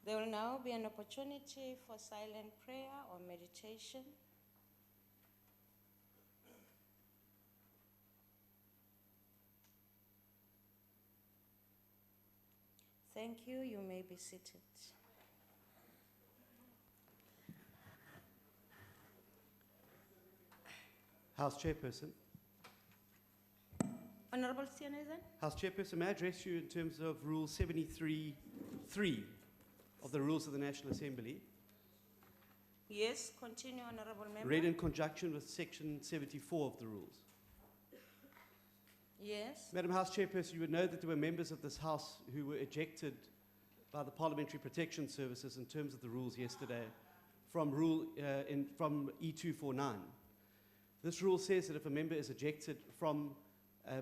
There will now be an opportunity for silent prayer or meditation. Thank you. You may be seated. House Chairperson. Honorable Steenhuisen? House Chairperson, may I address you in terms of Rule 73(3) of the Rules of the National Assembly, Yes, continue, Honorable Member. read in conjunction with Section 74 of the Rules? Yes. Madam House Chairperson, you would know that there were members of this House who were ejected by the Parliamentary Protection Services in terms of the rules yesterday from E249. This rule says that if a member is ejected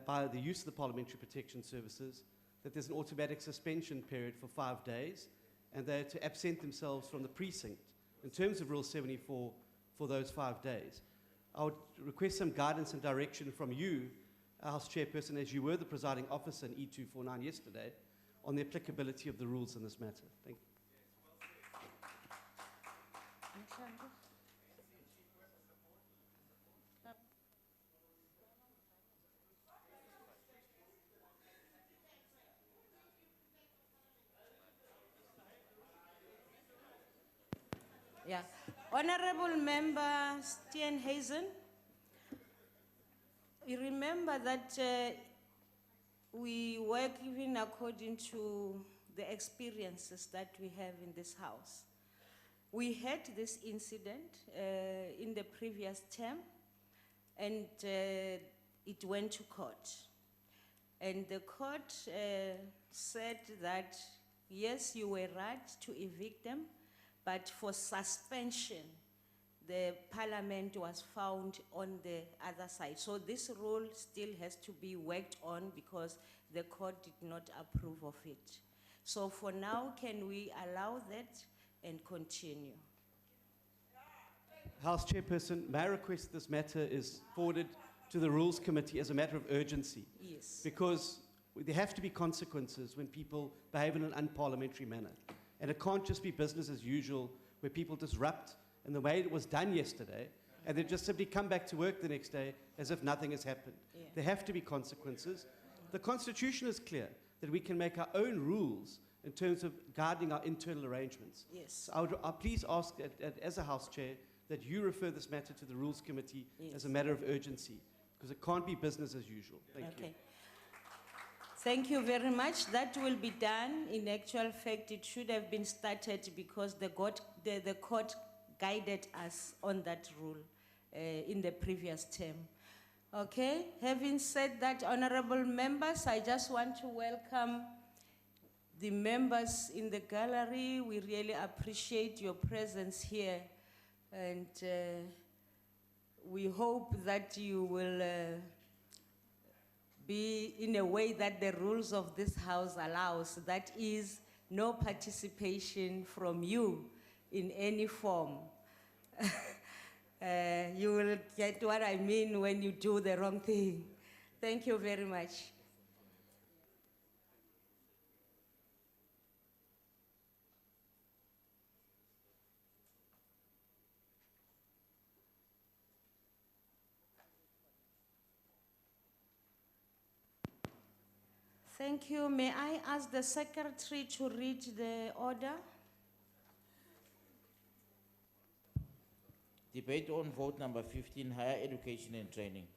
by the use of the Parliamentary Protection Services, that there's an automatic suspension period for 5 days, and they're to absent themselves from the precinct in terms of Rule 74 for those 5 days. I would request some guidance and direction from you, House Chairperson, as you were the presiding officer in E249 yesterday, on the applicability of the rules in this matter. Thank you. Yeah. Honorable Member Steenhuisen, you remember that we work even according to the experiences that we have in this House. We had this incident in the previous term, and it went to court. And the court said that, yes, you were right to evict them, but for suspension, the Parliament was found on the other side. So this rule still has to be worked on because the court did not approve of it. So for now, can we allow that and continue? House Chairperson, may I request this matter is forwarded to the Rules Committee as a matter of urgency? Yes. Because there have to be consequences when people behave in an unparliamentary manner. And it can't just be business as usual where people disrupt in the way it was done yesterday and then just simply come back to work the next day as if nothing has happened. Yeah. There have to be consequences. The Constitution is clear that we can make our own rules in terms of guarding our internal arrangements. Yes. So I would please ask that, as a House Chair, that you refer this matter to the Rules Committee Yes. as a matter of urgency, because it can't be business as usual. Thank you. Okay. Thank you very much. That will be done. In actual fact, it should have been started because the court guided us on that rule in the previous term. Okay, having said that, honorable members, I just want to welcome the members in the gallery. We really appreciate your presence here, and we hope that you will be in a way that the rules of this House allows, that is, no participation from you in any form. You will get what I mean when you do the wrong thing. Thank you very much. Thank you. May I ask the Secretary to read the order? Debate on vote number 15, higher education and training.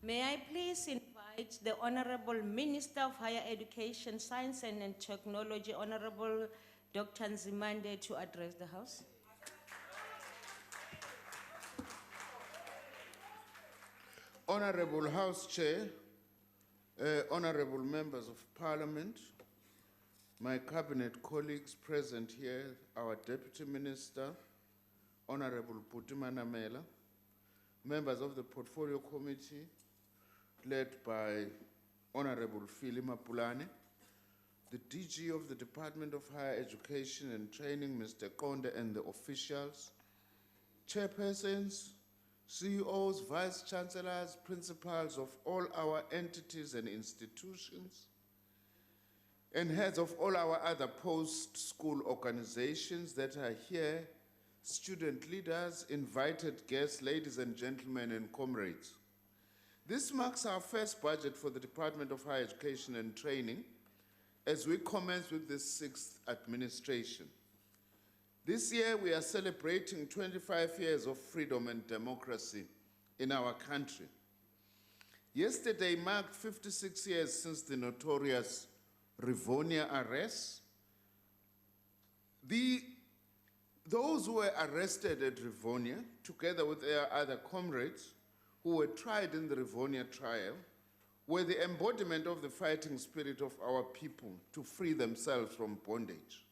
May I please invite the Honorable Minister of Higher Education, Science and Technology, Honorable Dr. Nzimande, to address the House. Honorable House Chair, honorable members of Parliament, my cabinet colleagues present here, our Deputy Minister, Honorable Putima Namela, members of the Portfolio Committee, led by Honorable Phili Mapulane, the DG of the Department of Higher Education and Training, Mr. Konde, and the officials, chairpersons, CEOs, vice chancellors, principals of all our entities and institutions, and heads of all our other post-school organizations that are here, student leaders, invited guests, ladies and gentlemen, and comrades. This marks our first budget for the Department of Higher Education and Training as we commence with the 6th administration. This year, we are celebrating 25 years of freedom and democracy in our country. Yesterday marked 56 years since the notorious Rivonia arrests. Those who were arrested at Rivonia, together with their other comrades who were tried in the Rivonia trial, were the embodiment of the fighting spirit of our people to free themselves from bondage.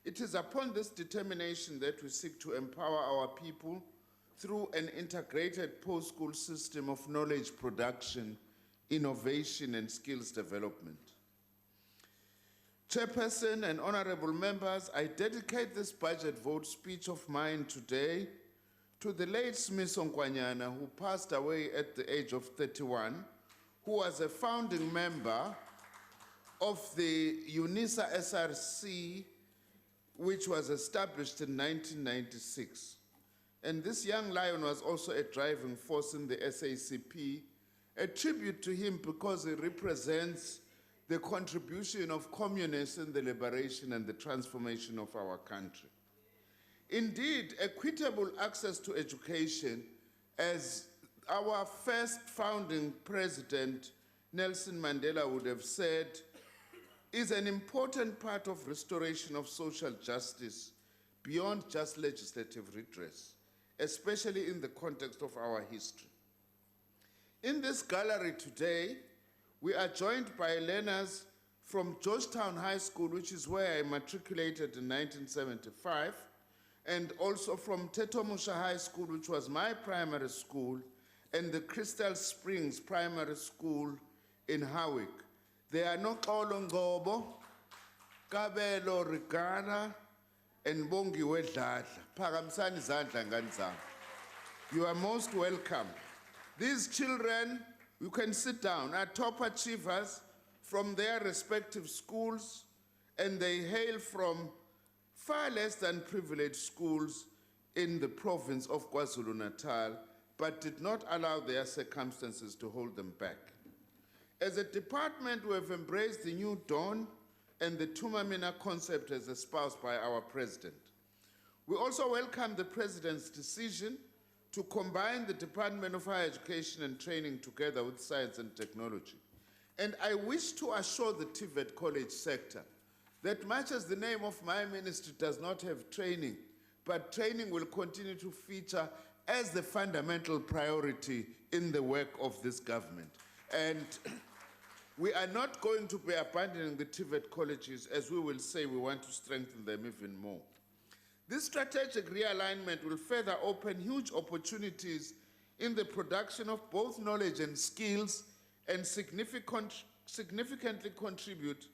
It is upon this determination that we seek to empower our people through an integrated post-school system of knowledge production, innovation, and skills development. Chairperson and honorable members, I dedicate this budget vote speech of mine today to the late Smith Nkwanyana, who passed away at the age of 31, who was a founding member of the UNISA SRC, which was established in 1996. And this young lion was also a driving force in the SACP, a tribute to him because he represents the contribution of communists in the liberation and the transformation of our country. Indeed, equitable access to education, as our first founding president, Nelson Mandela, would have said, is an important part of restoration of social justice beyond just legislative redress, especially in the context of our history. In this gallery today, we are joined by learners from Georgetown High School, which is where I matriculated in 1975, and also from Tetomusha High School, which was my primary school, and the Crystal Springs Primary School in Hawick. They are Noxolo Ngobo, Kabelo Rigana, and Bongiwe Dladla. Phakamsani izandla ngani zami. You are most welcome. These children, you can sit down, are top achievers from their respective schools, and they hail from far less than privileged schools in the province of KwaZulu-Natal, but did not allow their circumstances to hold them back. As a department, we have embraced the new dawn and the Tumamina concept as espoused by our president. We also welcome the president's decision to combine the Department of Higher Education and Training together with science and technology. And I wish to assure the TVET college sector that much as the name of my ministry does not have training, but training will continue to feature as the fundamental priority in the work of this government. And we are not going to be abandoning the TVET colleges, as we will say we want to strengthen them even more. This strategic realignment will further open huge opportunities in the production of both knowledge and skills and significantly contribute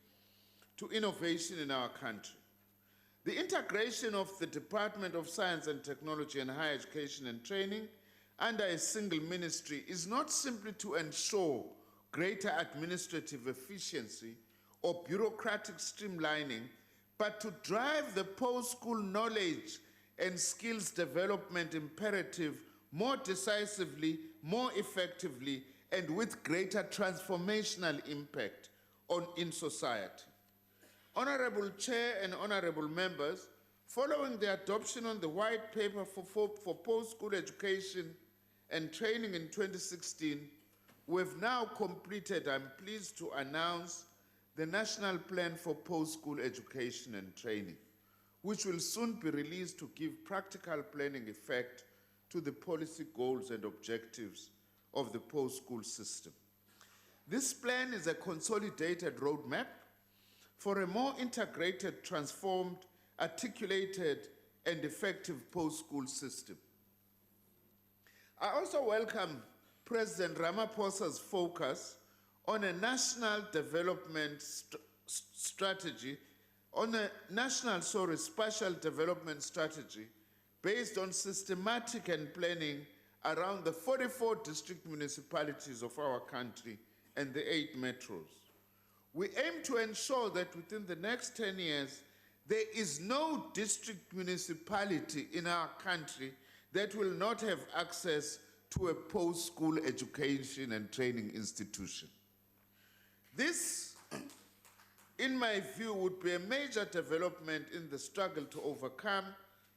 to innovation in our country. The integration of the Department of Science and Technology and Higher Education and Training under a single ministry is not simply to ensure greater administrative efficiency or bureaucratic streamlining, but to drive the post-school knowledge and skills development imperative more decisively, more effectively, and with greater transformational impact in society. Honorable Chair and honorable members, following the adoption on the white paper for post-school education and training in 2016, we have now completed, I'm pleased to announce, the National Plan for Post-School Education and Training, which will soon be released to give practical planning effect to the policy goals and objectives of the post-school system. This plan is a consolidated roadmap for a more integrated, transformed, articulated, and effective post-school system. I also welcome President Ramaphosa's focus on a national development strategy, spatial development strategy based on systematic and planning around the 44 district municipalities of our country and the 8 metros. We aim to ensure that within the next 10 years, there is no district municipality in our country that will not have access to a post-school education and training institution. This, in my view, would be a major development in the struggle to overcome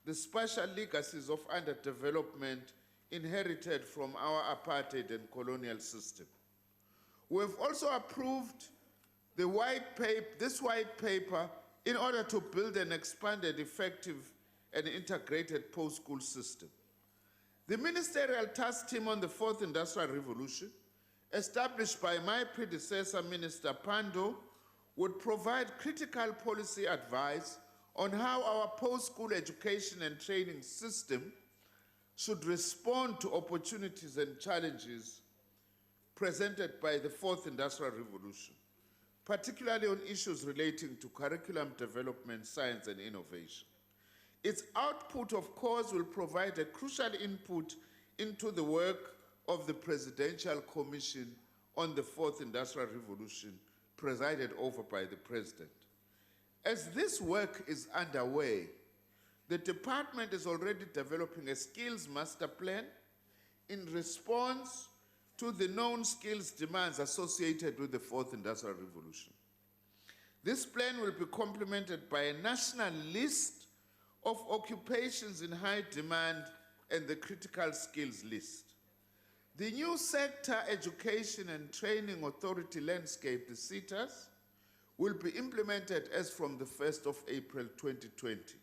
the spatial legacies of underdevelopment inherited from our apartheid and colonial system. We have also approved this white paper in order to build an expanded, effective, and integrated post-school system. The ministerial task team on the Fourth Industrial Revolution, established by my predecessor, Minister Pando, would provide critical policy advice on how our post-school education and training system should respond to opportunities and challenges presented by the Fourth Industrial Revolution, particularly on issues relating to curriculum development, science, and innovation. Its output, of course, will provide a crucial input into the work of the Presidential Commission on the Fourth Industrial Revolution, presided over by the President. As this work is underway, the department is already developing a skills master plan in response to the known skills demands associated with the Fourth Industrial Revolution. This plan will be complemented by a national list of occupations in high demand and the critical skills list. The new Sector Education and Training Authority landscape, the SETAs, will be implemented as from the 1st of April 2020,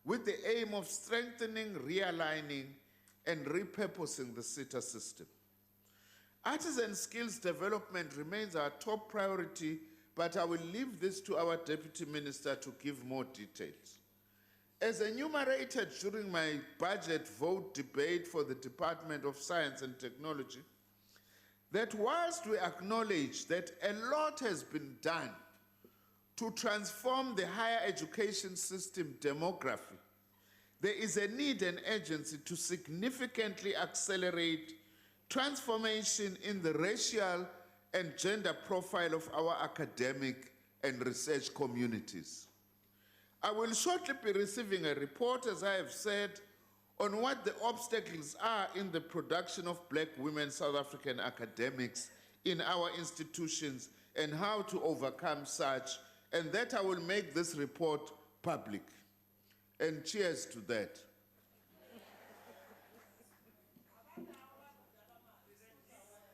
with the aim of strengthening, realigning, and repurposing the SETA system. Artisan skills development remains our top priority, but I will leave this to our Deputy Minister to give more details. As enumerated during my budget vote debate for the Department of Science and Technology, that whilst we acknowledge that a lot has been done to transform the higher education system demography, there is a need and urgency to significantly accelerate transformation in the racial and gender profile of our academic and research communities. I will shortly be receiving a report, as I have said, on what the obstacles are in the production of Black women South African academics in our institutions and how to overcome such, and that I will make this report public. And cheers to that.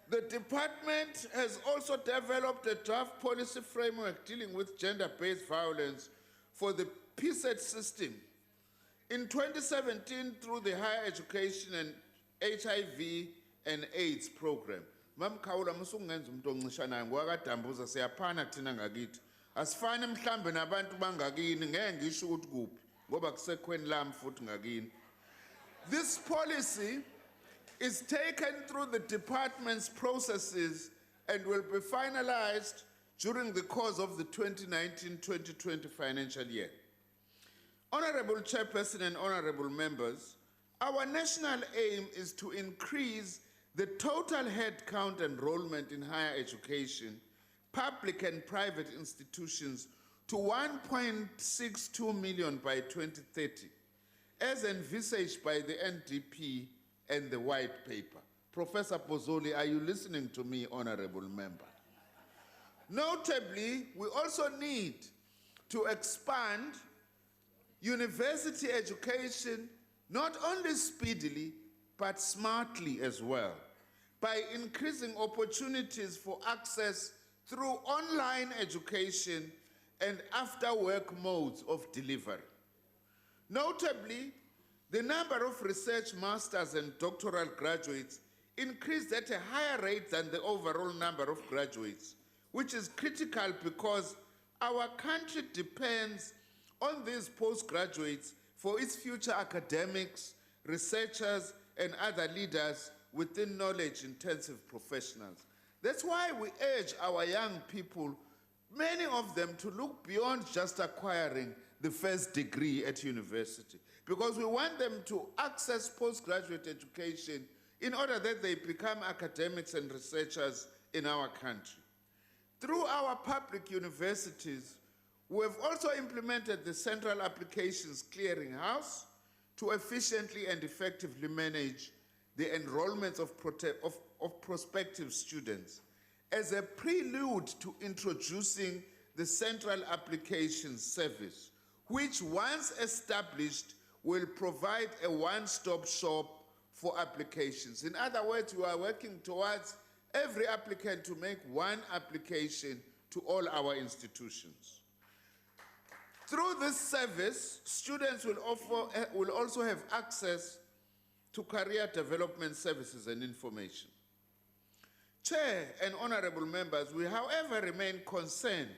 The department has also developed a draft policy framework dealing with gender-based violence for the PSET system. In 2017, through the Higher Education and HIV and AIDS program, Mam Kaula musungenza umuntu oncishanayo ngwakadambuza siyaphana thina ngakithi. Asifane mhlambe nabantu bangakini ngeke ngisho ukuthi kuphi ngoba kusekhweni lami futhi ngakini. This policy is taken through the department's processes and will be finalized during the course of the 2019-2020 financial year. Honorable Chairperson and honorable members, our national aim is to increase the total headcount enrollment in higher education, public and private institutions, to 1.62 million by 2030, as envisaged by the NDP and the white paper. Professor Pozzoli, are you listening to me, honorable member? Notably, we also need to expand university education, not only speedily, but smartly as well, by increasing opportunities for access through online education and after-work modes of delivery. Notably, the number of research masters and doctoral graduates increased at a higher rate than the overall number of graduates, which is critical because our country depends on these postgraduates for its future academics, researchers, and other leaders within knowledge-intensive professionals. That's why we urge our young people, many of them, to look beyond just acquiring the first degree at university, because we want them to access postgraduate education in order that they become academics and researchers in our country. Through our public universities, we have also implemented the Central Applications Clearinghouse to efficiently and effectively manage the enrollments of prospective students as a prelude to introducing the Central Applications Service, which once established will provide a one-stop shop for applications. In other words, we are working towards every applicant to make one application to all our institutions. Through this service, students will also have access to career development services and information. Chair and honorable members, we however remain concerned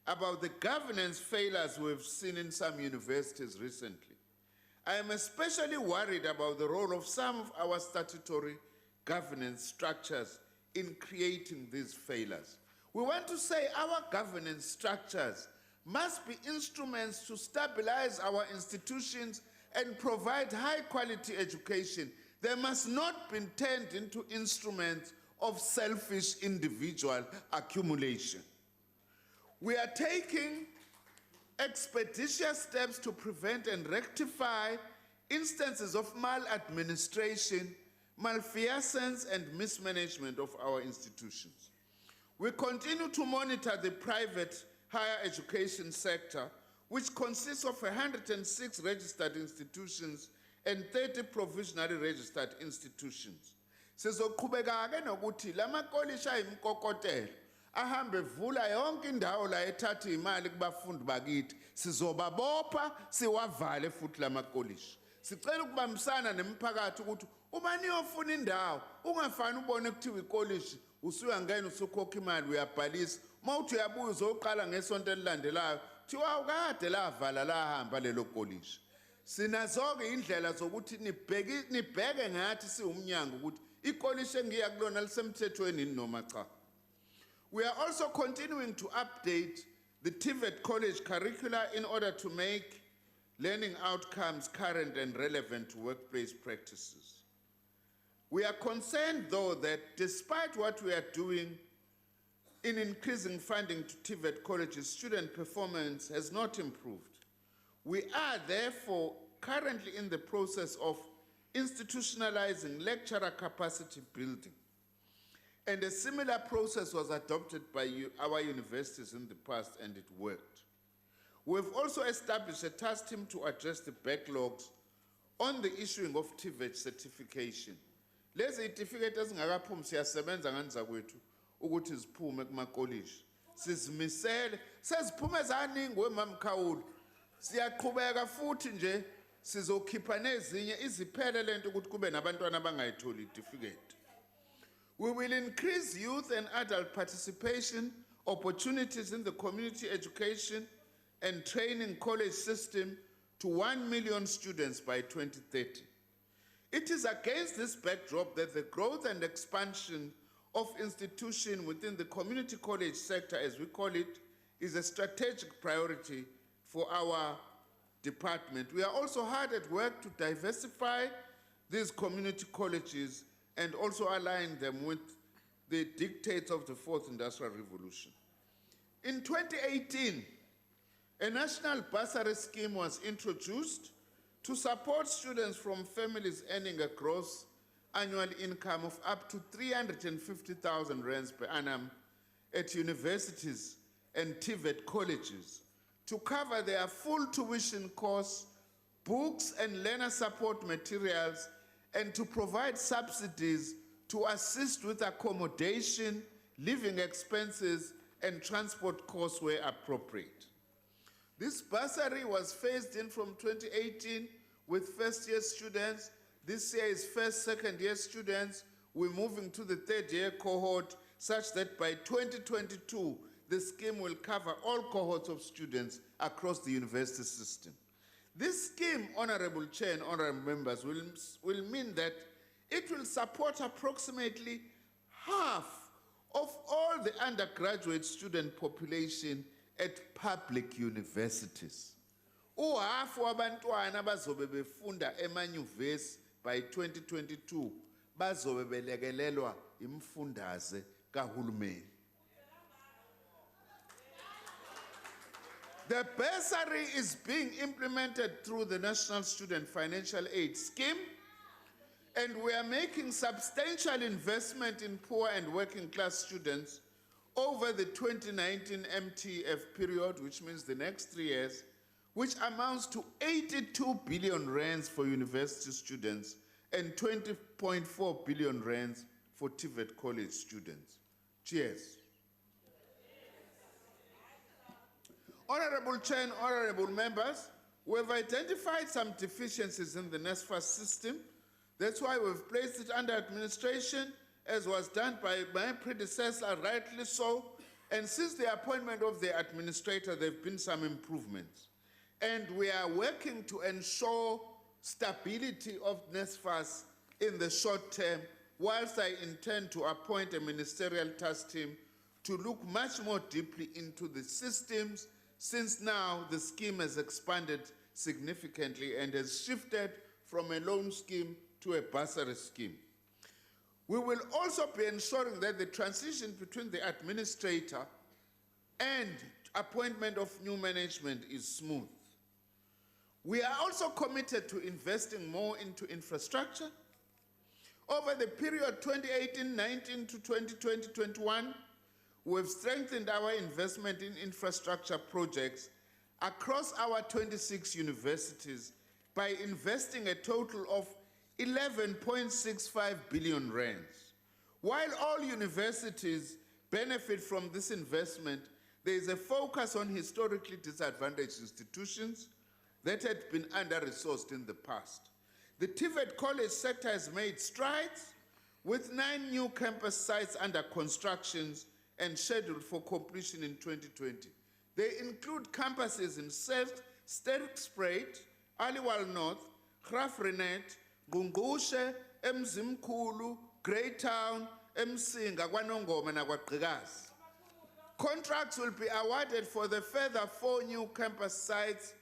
about the governance failures we've seen in some universities recently. I am especially worried about the role of some of our statutory governance structures in creating these failures. We want to say our governance structures must be instruments to stabilize our institutions and provide high-quality education. They must not be turned into instruments of selfish individual accumulation. We are taking expeditious steps to prevent and rectify instances of maladministration, malfeasance, and mismanagement of our institutions. We continue to monitor the private higher education sector, which consists of 106 registered institutions and 30 provisionally registered institutions. Sizoqhubeka-ke nokuthi lamakolisi ayimkokotelo ahambe vula yonke indawo la ethatha imali kubafundi bakithi sizobabopha siwavale futhi lamakolisi. Sicela ukubambisana nemphakathi ukuthi uma niyofuna indawo ungafani ubone kuthiwa ikolisi usuyangena usukhokha imali uyabhalisa mawuthi uyabuya uzoqala ngesonto elilandelayo thiwa ukade lavala lahamba lelo kolisi. Sinazo-ke indlela zokuthi nibheke ngathi siwumnyango ukuthi ikolisi engiya kulona lisemthethweni noma cha. We are also continuing to update the TVET college curricula in order to make learning outcomes current and relevant to workplace practices. We are concerned, though, that despite what we are doing in increasing funding to TVET colleges, student performance has not improved. We are, therefore, currently in the process of institutionalizing lecturer capacity building. And a similar process was adopted by our universities in the past, and it worked. We've also established a task team to address the backlogs on the issuing of TVET certification. Lezi certificate ezingakaphumi siyasebenza nganza kwethu ukuthi ziphume kumakolishi. Sizimisele, seziphume zaningi wemamkhawulo. Siyaqhubeka futhi nje sizokhipha nezinye iziphele lento ukuthi kube nabantwana abangayitholi certificate. We will increase youth and adult participation opportunities in the community education and training college system to 1 million students by 2030. It is against this backdrop that the growth and expansion of institutions within the community college sector, as we call it, is a strategic priority for our department. We are also hard at work to diversify these community colleges and also align them with the dictates of the Fourth Industrial Revolution. In 2018, a national bursary scheme was introduced to support students from families earning a gross annual income of up to 350,000 rands per annum at universities and TVET colleges to cover their full tuition costs, books and learner support materials, and to provide subsidies to assist with accommodation, living expenses, and transport costs where appropriate. This bursary was phased in from 2018 with first-year students. This year is first, second-year students. We're moving to the third-year cohort such that by 2022, the scheme will cover all cohorts of students across the university system. This scheme, Honorable Chair and Honorable Members, will mean that it will support approximately half of all the undergraduate student population at public universities. Uhafu wabantwana bazobe befunda emanyuvesi by 2022 bazobe belekelelwa imfundaze kahulumeni. The bursary is being implemented through the National Student Financial Aid Scheme, and we are making substantial investment in poor and working class students over the 2019 MTF period, which means the next 3 years, which amounts to 82 billion rands for university students and 20.4 billion rands for TVET college students. Cheers. Honorable Chair and honorable members, we have identified some deficiencies in the NSFAS system. That's why we've placed it under administration, as was done by my predecessor, rightly so. And since the appointment of the administrator, there have been some improvements. And we are working to ensure stability of NSFAS in the short term, whilst I intend to appoint a ministerial task team to look much more deeply into the systems, since now the scheme has expanded significantly and has shifted from a loan scheme to a bursary scheme. We will also be ensuring that the transition between the administrator and appointment of new management is smooth. We are also committed to investing more into infrastructure. Over the period 2018-19 to 2020-21, we have strengthened our investment in infrastructure projects across our 26 universities by investing a total of 11.65 billion rands. While all universities benefit from this investment, there is a focus on historically disadvantaged institutions that had been under-resourced in the past. The TVET college sector has made strides with 9 new campus sites under construction and scheduled for completion in 2020. They include campuses in Sterkspruit, Aliwal North, Graafrenet, Gungushe, Mzimkhulu, Greytown, Msinga, KwaNongoma, and KwaGqikazi. Contracts will be awarded for the further 4 new campus sites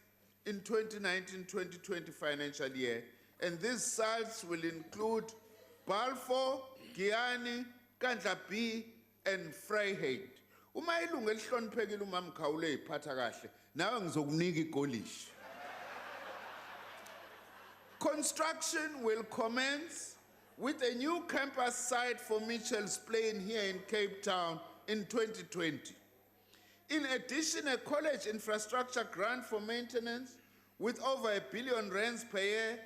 in 2019-2020 financial year, and these sites will include Balfour, Giyani, Kandla B, and Vryheid. Uma ilungu elihloniphekile uMama Khawule iphatha kahle, nawe ngizokunika ikolishi. Construction will commence with a new campus site for Mitchell's Plain here in Cape Town in 2020. In addition, a college infrastructure grant for maintenance with over R1 billion per year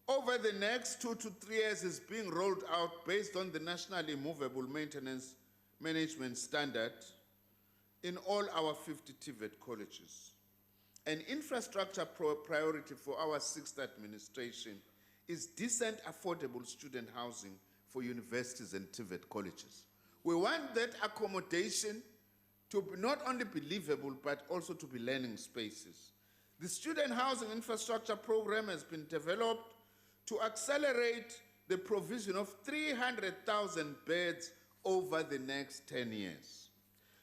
over the next 2 to 3 years is being rolled out based on the National Immovable Maintenance Management Standard in all our 50 TVET colleges. An infrastructure priority for our 6th administration is decent, affordable student housing for universities and TVET colleges. We want that accommodation to not only be livable, but also to be learning spaces. The student housing infrastructure program has been developed to accelerate the provision of 300,000 beds over the next 10 years.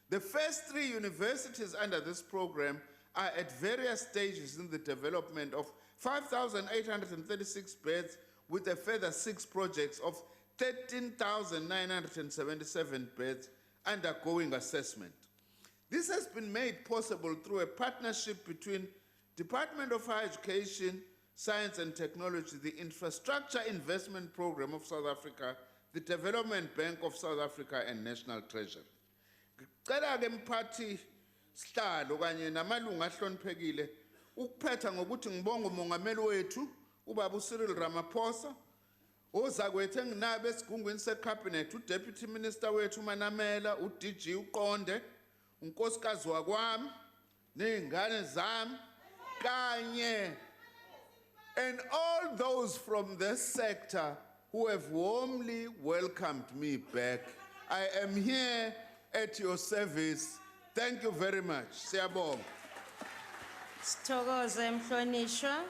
The first 3 universities under this program are at various stages in the development of 5,836 beds with a further 6 projects of 13,977 beds undergoing assessment. This has been made possible through a partnership between Department of Higher Education, Science and Technology, the Infrastructure Investment Program of South Africa, the Development Bank of South Africa, and National Treasury. Ngicela ke mphathi sihlalo kanye namalungu ahloniphekile ukuphetha ngokuthi ngibonge umongameli wethu ubaba uCyril Ramaphosa, ozakwethu enginabo esigungwini secabinet, uDeputy Minister wethu uManamela, uDG uQonde, unkosikazi wakwami, nezingane zami kanye, and all those from this sector who have warmly welcomed me back. I am here at your service. Thank you very much. Siyabonga. Sithokoze mhlonishwa.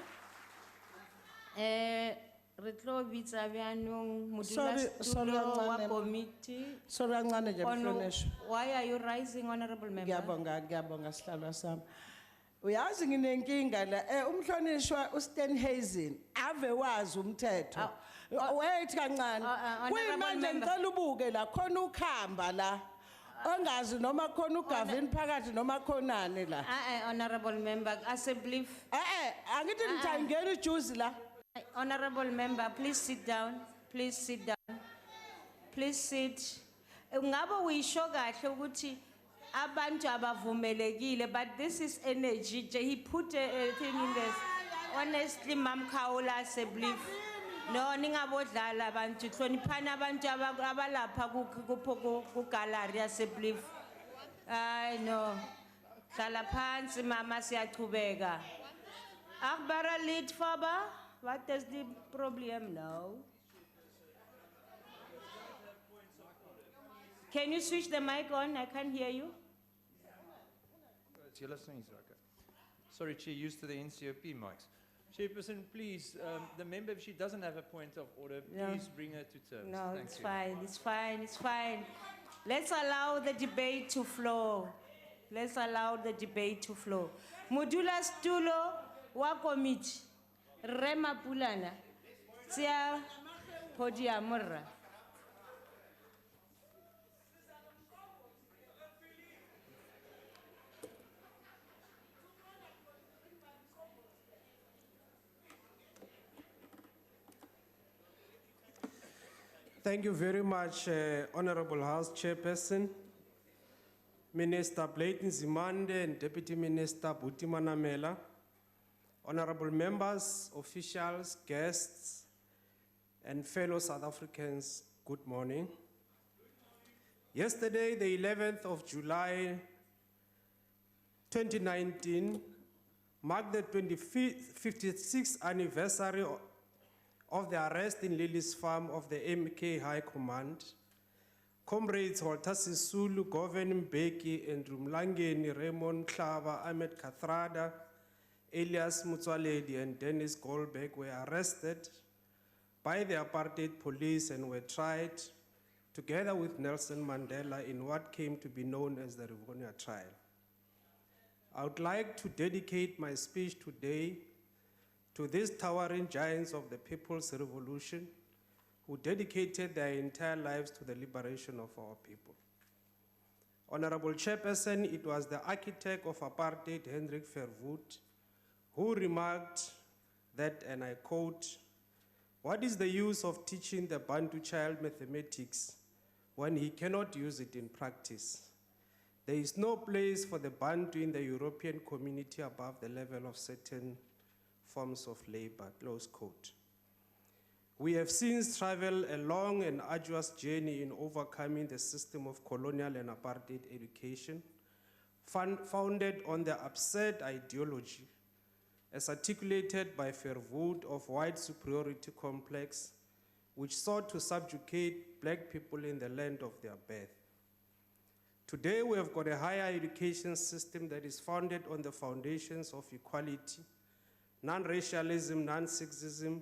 Re tlo bitsa byanong modulasetulo wa committee. Sorry, kancane nje mhlonishwa. Why are you rising, honorable member? Ngiyabonga sihlalo sami. Uyazi nginenkinga la umhlonishwa uStenhazen ave wazi umthetho. Wait kancane. Kuyimanje ngicela ubuke la khona ukhamba la. Ongazi noma khona uGavin phakathi noma khonani la. Honorable member, as a belief. Angithi ngithangena ijuzi la. Honorable member, please sit down. Please sit down. Please sit. Ngabe uyisho kahle ukuthi abantu abavumelekile, but this is energy. He put a thing in this. Honestly, Mam Kaula, as a belief. No, ningabodlala abantu hloniphana abantu abalapha ku gallery as a belief. I know. Hlala phansi mama siyachubeka. Akbara lead Faba. What is the problem now? Can you switch the mic on? I can't hear you. You're listening, okay. Sorry, Chair, used to the NCOP mics. Chairperson, please, the member, if she doesn't have a point of order, No. please bring her to terms. No, Thank it's you. fine, it's fine, it's fine. Let's allow the debate to flow. Let's allow the debate to flow. Modula Stulo, wa committee, Rema Pulana, Tia Podiamura. Thank you very much, Honorable House Chairperson, Minister Blayton Zimande and Deputy Minister Buti Manamela, honorable members, officials, guests, and fellow South Africans, good morning. Yesterday, the 11th of July, 2019, marked the 56th anniversary of the arrest in Lily's farm of the MK High Command, Comrades Walter Sisulu, Govan Mbeki, and Rumlangeni, Raymond Klava, Ahmed Kathrada, Elias Mutswaledi, and Dennis Goldberg were arrested by the apartheid police and were tried together with Nelson Mandela in what came to be known as the Rivonia trial. I would like to dedicate my speech today to these towering giants of the People's Revolution who dedicated their entire lives to the liberation of our people. Honorable Chairperson, it was the architect of apartheid, Hendrik Verwoerd, who remarked that, and I quote, "What is the use of teaching the Bantu child mathematics when he cannot use it in practice? There is no place for the Bantu in the European community above the level of certain forms of labor," close quote. We have since traveled a long and arduous journey in overcoming the system of colonial and apartheid education, founded on the absurd ideology, as articulated by Verwoerd, of white superiority complex, which sought to subjugate black people in the land of their birth. Today, we have got a higher education system that is founded on the foundations of equality, non-racialism, non-sexism,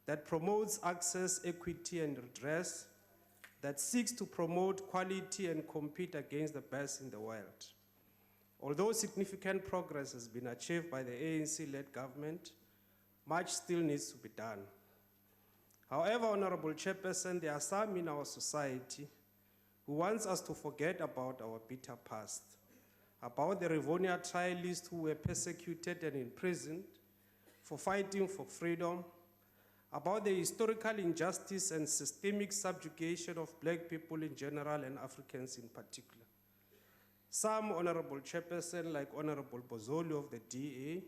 that promotes access, equity, and redress, that seeks to promote quality and compete against the best in the world. Although significant progress has been achieved by the ANC-led government, much still needs to be done. However, Honorable Chairperson, there are some in our society who wants us to forget about our bitter past, about the Rivonia trialists who were persecuted and imprisoned for fighting for freedom, about the historical injustice and systemic subjugation of black people in general and Africans in particular. Some, Honorable Chairperson, like Honorable Bozoli of the DA,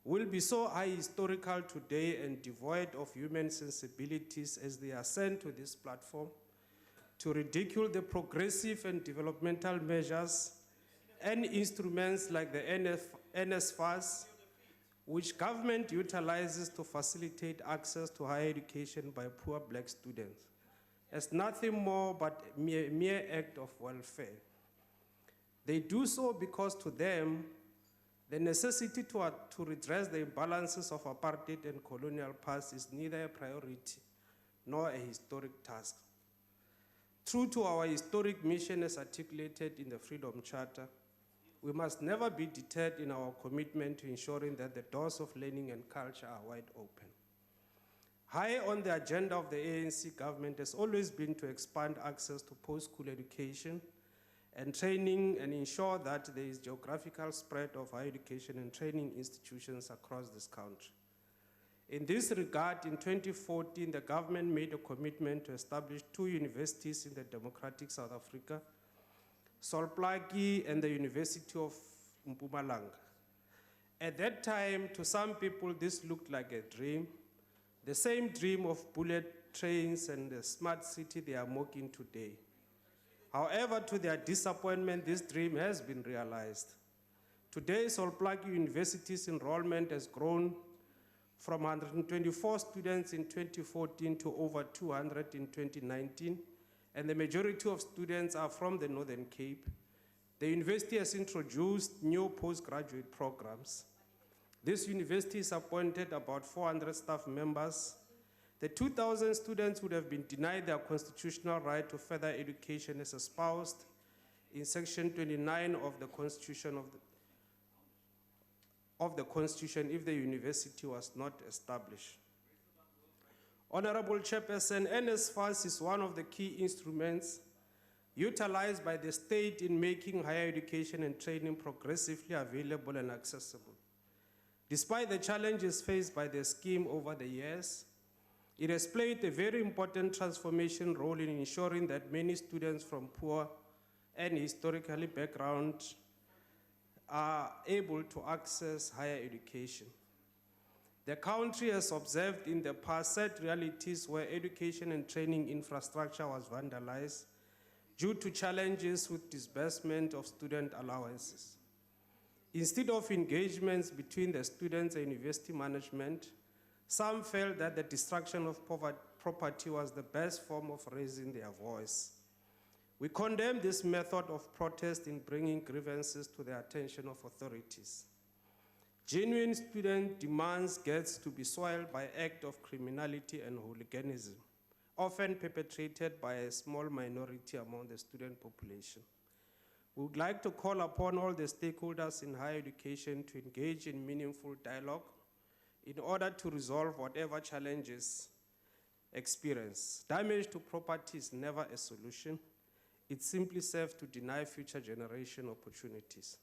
will be so ahistorical today and devoid of human sensibilities as they are sent to this platform to ridicule the progressive and developmental measures and instruments like the NSFAS, which government utilizes to facilitate access to higher education by poor black students, as nothing more but a mere act of welfare. They do so because to them, the necessity to redress the imbalances of apartheid and colonial past is neither a priority nor a historic task. True to our historic mission as articulated in the Freedom Charter, we must never be deterred in our commitment to ensuring that the doors of learning and culture are wide open. High on the agenda of the ANC government has always been to expand access to post-school education and training and ensure that there is geographical spread of higher education and training institutions across this country. In this regard, in 2014, the government made a commitment to establish 2 universities in the democratic South Africa, Solplaki and the University of Mpumalanga. At that time, to some people, this looked like a dream, the same dream of bullet trains and the smart city they are mocking today. However, to their disappointment, this dream has been realized. Today, Solplaki University's enrollment has grown from 124 students in 2014 to over 200 in 2019, and the majority of students are from the Northern Cape. The university has introduced new postgraduate programs. This university has appointed about 400 staff members. The 2,000 students would have been denied their constitutional right to further education as espoused in Section 29 of the Constitution if the university was not established. Honorable Chairperson, NSFAS is one of the key instruments utilized by the state in making higher education and training progressively available and accessible. Despite the challenges faced by the scheme over the years, it has played a very important transformation role in ensuring that many students from poor and historically background are able to access higher education. The country has observed in the past sad realities where education and training infrastructure was vandalized due to challenges with disbursement of student allowances. Instead of engagements between the students and university management, some felt that the destruction of property was the best form of raising their voice. We condemn this method of protest in bringing grievances to the attention of authorities. Genuine student demands gets to be soiled by acts of criminality and hooliganism, often perpetrated by a small minority among the student population. We would like to call upon all the stakeholders in higher education to engage in meaningful dialogue in order to resolve whatever challenges experienced. Damage to property is never a solution. It simply serves to deny future generation opportunities.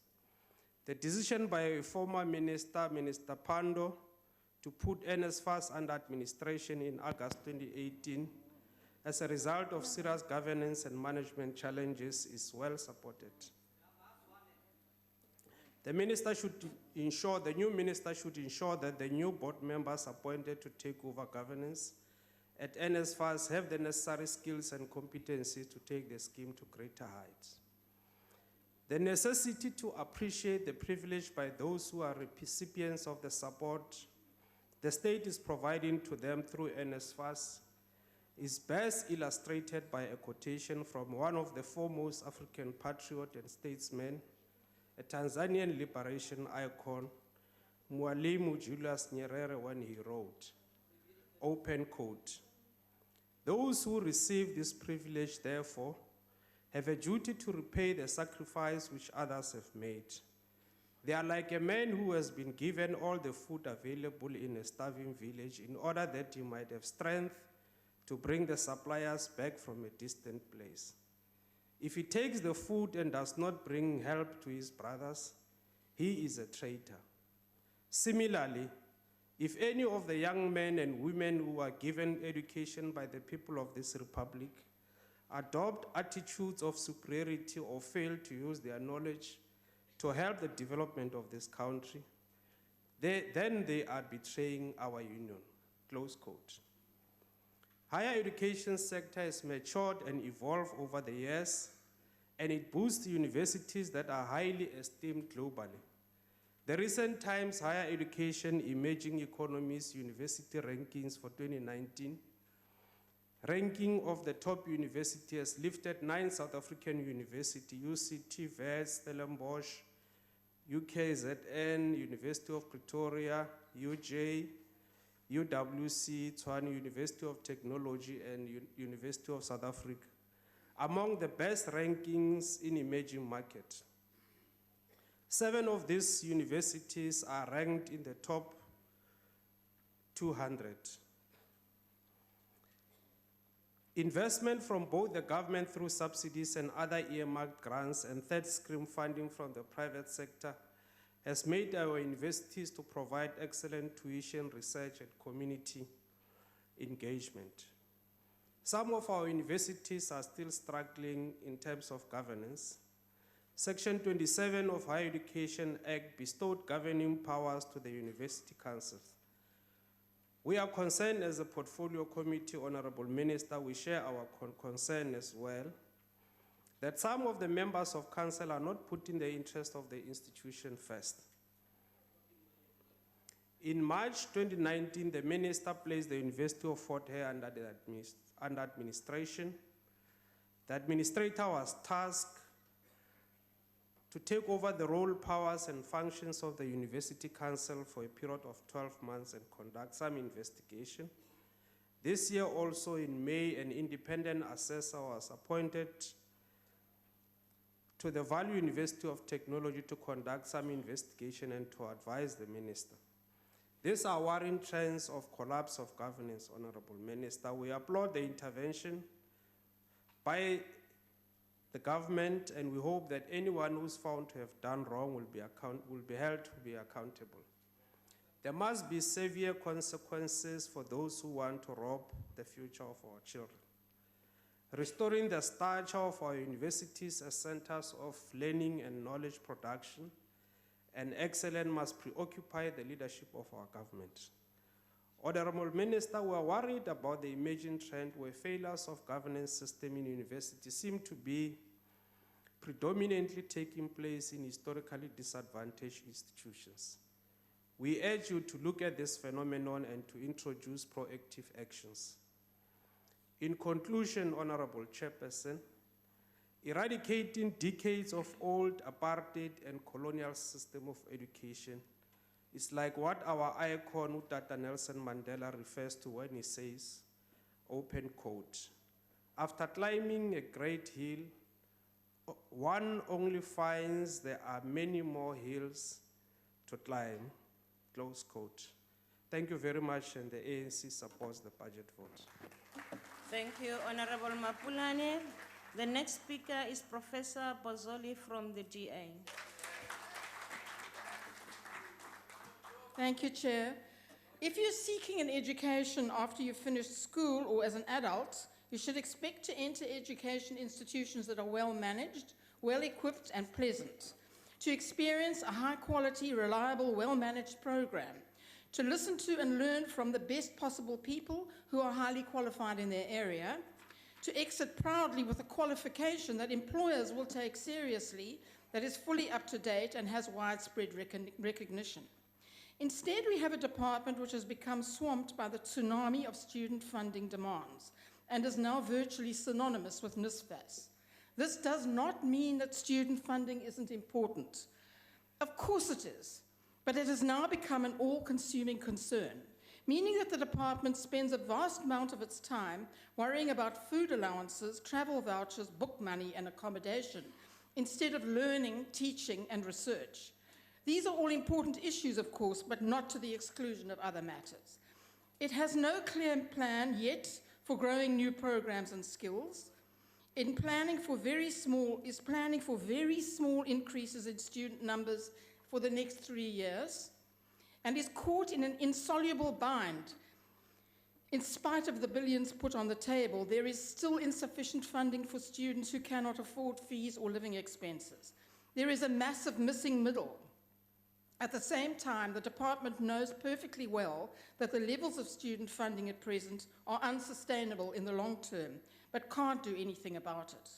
The decision by a former minister, Minister Pando, to put NSFAS under administration in August 2018 as a result of serious governance and management challenges is well supported. The new minister should ensure that the new board members appointed to take over governance at NSFAS have the necessary skills and competencies to take the scheme to greater heights. The necessity to appreciate the privilege by those who are recipients of the support the state is providing to them through NSFAS is best illustrated by a quotation from one of the foremost African patriot and statesmen, a Tanzanian liberation icon, Mwalimu Julius Nyerere, when he wrote, open quote, "Those who receive this privilege, therefore, have a duty to repay the sacrifice which others have made. They are like a man who has been given all the food available in a starving village in order that he might have strength to bring the suppliers back from a distant place. If he takes the food and does not bring help to his brothers, he is a traitor. Similarly, if any of the young men and women who are given education by the people of this republic adopt attitudes of superiority or fail to use their knowledge to help the development of this country, then they are betraying our union," close quote. Higher education sector has matured and evolved over the years, and it boosts universities that are highly esteemed globally. The recent Times Higher Education Emerging Economies University Rankings for 2019 ranking of the top university has lifted 9 South African universities, UCT, Wits, Stellenbosch, UKZN, University of Pretoria, UJ, UWC, Tshwane University of Technology, and University of South Africa, among the best rankings in emerging markets. 7 of these universities are ranked in the top 200. Investment from both the government through subsidies and other earmarked grants and third stream funding from the private sector has made our universities to provide excellent tuition, research, and community engagement. Some of our universities are still struggling in terms of governance. Section 27 of Higher Education Act bestowed governing powers to the university councils. We are concerned as a portfolio committee, Honorable Minister, we share our concern as well, that some of the members of council are not putting the interest of the institution first. In March 2019, the minister placed the University of Fort Hare under administration. The administrator was tasked to take over the role, powers, and functions of the University Council for a period of 12 months and conduct some investigation. This year also in May, an independent assessor was appointed to the Value University of Technology to conduct some investigation and to advise the minister. These are worrying trends of collapse of governance, Honorable Minister. We applaud the intervention by the government, and we hope that anyone who's found to have done wrong will be held to be accountable. There must be severe consequences for those who want to rob the future of our children. Restoring the stature of our universities as centers of learning and knowledge production and excellence must preoccupy the leadership of our government. Honorable Minister, we are worried about the emerging trend where failures of governance system in universities seem to be predominantly taking place in historically disadvantaged institutions. We urge you to look at this phenomenon and to introduce proactive actions. In conclusion, Honorable Chairperson, eradicating decades of old apartheid and colonial system of education is like what our icon, Tata Nelson Mandela, refers to when he says, open quote, after climbing a great hill, one only finds there are many more hills to climb, close quote. Thank you very much, and the ANC supports the budget vote. Thank you, Honorable Mapulane. The next speaker is Professor Bozzoli from the GA. Thank you, Chair. If you're seeking an education after you finish school or as an adult, you should expect to enter education institutions that are well managed, well equipped, and pleasant, to experience a high quality, reliable, well managed program, to listen to and learn from the best possible people who are highly qualified in their area, to exit proudly with a qualification that employers will take seriously, that is fully up to date and has widespread recognition. Instead, we have a department which has become swamped by the tsunami of student funding demands and is now virtually synonymous with NSFAS. This does not mean that student funding isn't important. Of course it is, but it has now become an all-consuming concern, meaning that the department spends a vast amount of its time worrying about food allowances, travel vouchers, book money, and accommodation, instead of learning, teaching, and research. These are all important issues, of course, but not to the exclusion of other matters. It has no clear plan yet for growing new programs and skills. Is planning for very small increases in student numbers for the next 3 years, and is caught in an insoluble bind. In spite of the billions put on the table, there is still insufficient funding for students who cannot afford fees or living expenses. There is a massive missing middle. At the same time, the department knows perfectly well that the levels of student funding at present are unsustainable in the long term, but can't do anything about it.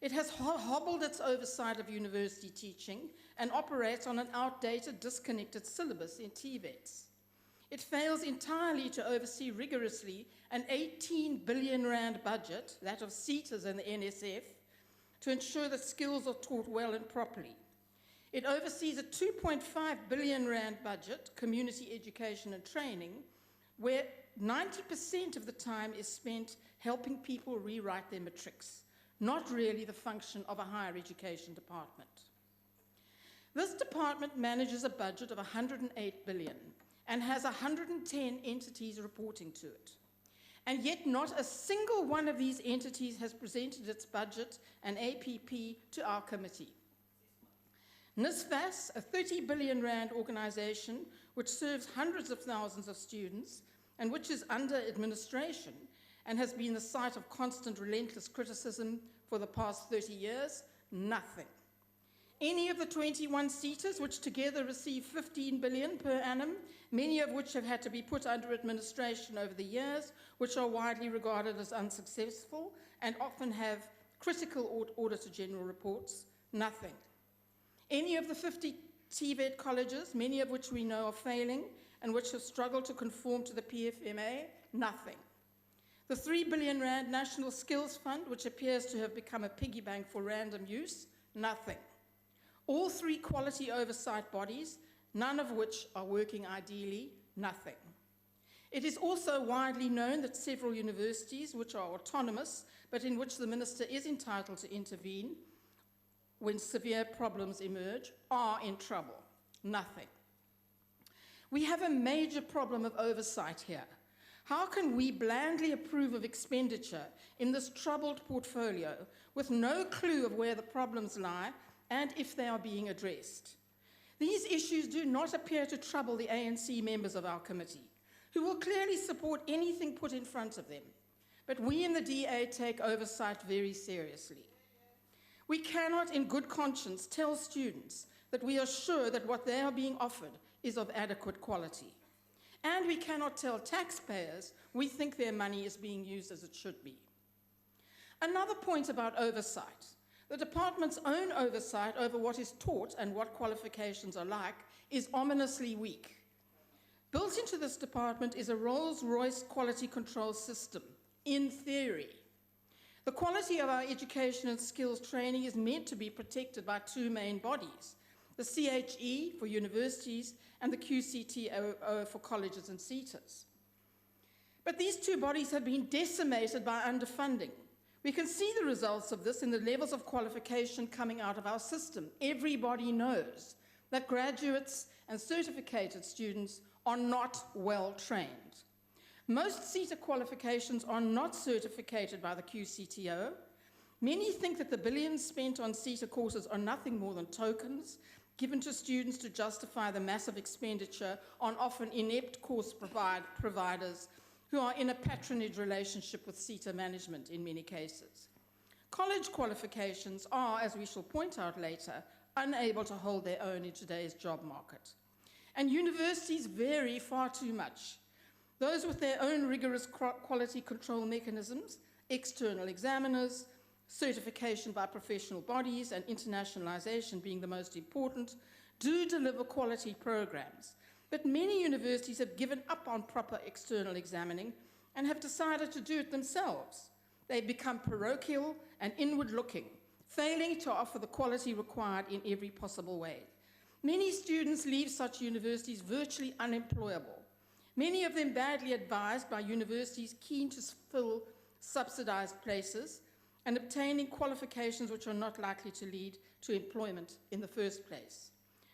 It has hobbled its oversight of university teaching and operates on an outdated, disconnected syllabus in TVETs. It fails entirely to oversee rigorously an 18 billion rand budget, that of SETAs and the NSF, to ensure that skills are taught well and properly. It oversees a 2.5 billion rand budget, community education and training, where 90% of the time is spent helping people rewrite their matrics, not really the function of a higher education department. This department manages a budget of 108 billion and has 110 entities reporting to it. And yet not a single one of these entities has presented its budget and APP to our committee. NSFAS, a 30 billion rand organisation which serves hundreds of thousands of students and which is under administration and has been the site of constant relentless criticism for the past 30 years, nothing. Any of the 21 seaters, which together receive 15 billion per annum, many of which have had to be put under administration over the years, which are widely regarded as unsuccessful and often have critical Auditor General reports, nothing. Any of the 50 TVET colleges, many of which we know are failing and which have struggled to conform to the PFMA, nothing. The 3 billion rand National Skills Fund, which appears to have become a piggy bank for random use, nothing. All 3 quality oversight bodies, none of which are working ideally, nothing. It is also widely known that several universities, which are autonomous, but in which the minister is entitled to intervene when severe problems emerge, are in trouble, nothing. We have a major problem of oversight here. How can we blandly approve of expenditure in this troubled portfolio with no clue of where the problems lie and if they are being addressed? These issues do not appear to trouble the ANC members of our committee, who will clearly support anything put in front of them. But we in the DA take oversight very seriously. We cannot in good conscience tell students that we are sure that what they are being offered is of adequate quality. And we cannot tell taxpayers we think their money is being used as it should be. Another point about oversight. The department's own oversight over what is taught and what qualifications are like is ominously weak. Built into this department is a Rolls-Royce quality control system, in theory. The quality of our education and skills training is meant to be protected by 2 main bodies, the CHE for universities and the QCTO for colleges and SETAs. But these 2 bodies have been decimated by underfunding. We can see the results of this in the levels of qualification coming out of our system. Everybody knows that graduates and certificated students are not well trained. Most SETA qualifications are not certificated by the QCTO. Many think that the billions spent on SETA courses are nothing more than tokens given to students to justify the massive expenditure on often inept course providers who are in a patronage relationship with SETA management in many cases. College qualifications are, as we shall point out later, unable to hold their own in today's job market. And universities vary far too much. Those with their own rigorous quality control mechanisms, external examiners, certification by professional bodies, and internationalization being the most important, do deliver quality programs. But many universities have given up on proper external examining and have decided to do it themselves. They've become parochial and inward-looking, failing to offer the quality required in every possible way. Many students leave such universities virtually unemployable, many of them badly advised by universities keen to fill subsidized places and obtaining qualifications which are not likely to lead to employment in the first place.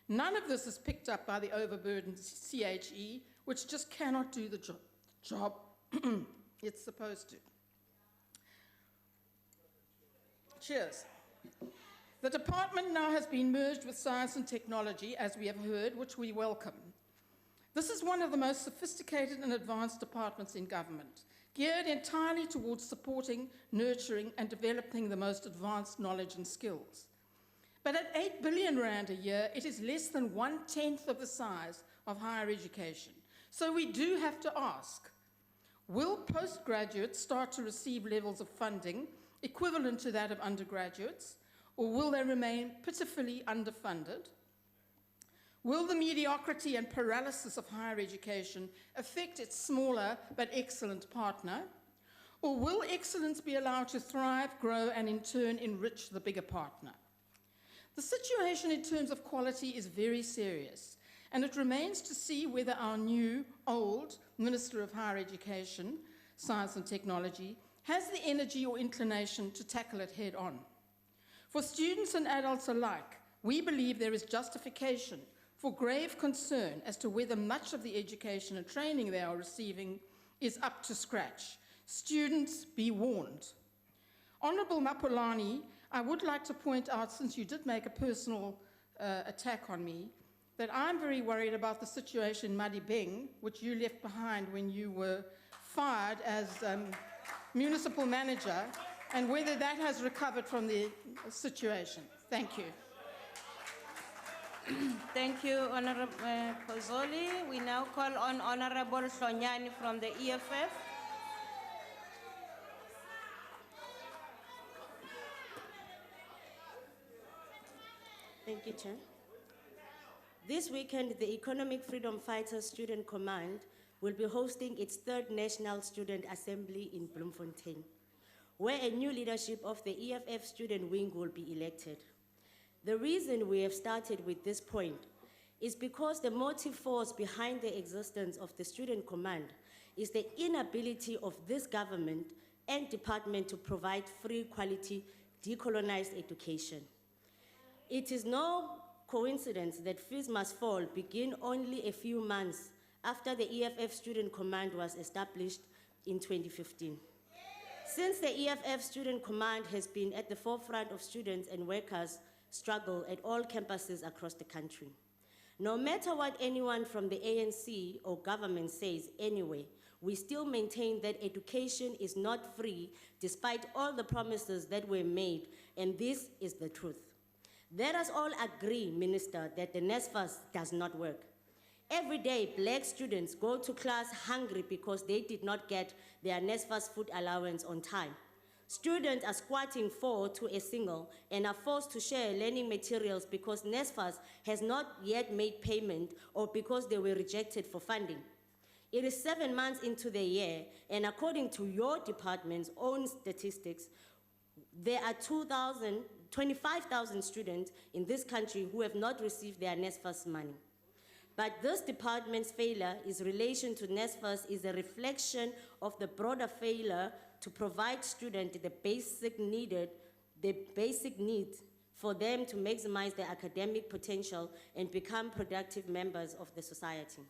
None of this is picked up by the overburdened CHE, which just cannot do the job it's supposed to. Cheers. The department now has been merged with science and technology, as we have heard, which we welcome. This is one of the most sophisticated and advanced departments in government, geared entirely towards supporting, nurturing, and developing the most advanced knowledge and skills. But at 8 billion rand a year, it is less than 1/10 of the size of higher education. So we do have to ask, will postgraduates start to receive levels of funding equivalent to that of undergraduates, or will they remain pitifully underfunded? Will the mediocrity and paralysis of higher education affect its smaller but excellent partner? Or will excellence be allowed to thrive, grow, and in turn enrich the bigger partner? The situation in terms of quality is very serious, and it remains to see whether our new, old Minister of Higher Education, Science and Technology has the energy or inclination to tackle it head on. For students and adults alike, we believe there is justification for grave concern as to whether much of the education and training they are receiving is up to scratch, Students, be warned. Honourable Mapulani, I would like to point out, since you did make a personal attack on me, that I'm very worried about the situation in Madibeng, which you left behind when you were fired as municipal manager, and whether that has recovered from the situation. Thank you. Thank you, Honorable Pozzoli. We now call on Honorable Hlonyani from the EFF. Thank you, Chair. This weekend, the Economic Freedom Fighters Student Command will be hosting its third National Student Assembly in Bloemfontein, where a new leadership of the EFF student wing will be elected. The reason we have started with this point is because the motive force behind the existence of the Student Command is the inability of this government and department to provide free, quality, decolonized education. It is no coincidence that Fees Must Fall begin only a few months after the EFF Student Command was established in 2015. Since the EFF Student Command has been at the forefront of students and workers' struggle at all campuses across the country. No matter what anyone from the ANC or government says anyway, we still maintain that education is not free despite all the promises that were made, and this is the truth. Let us all agree, Minister, that the NSFAS does not work. Every day, black students go to class hungry because they did not get their NSFAS food allowance on time. Students are squatting 4 to a single and are forced to share learning materials because NSFAS has not yet made payment or because they were rejected for funding. It is 7 months into the year, and according to your department's own statistics, there are 25,000 students in this country who have not received their NSFAS money. But this department's failure in relation to NSFAS is a reflection of the broader failure to provide students the basic needs for them to maximize their academic potential and become productive members of the society.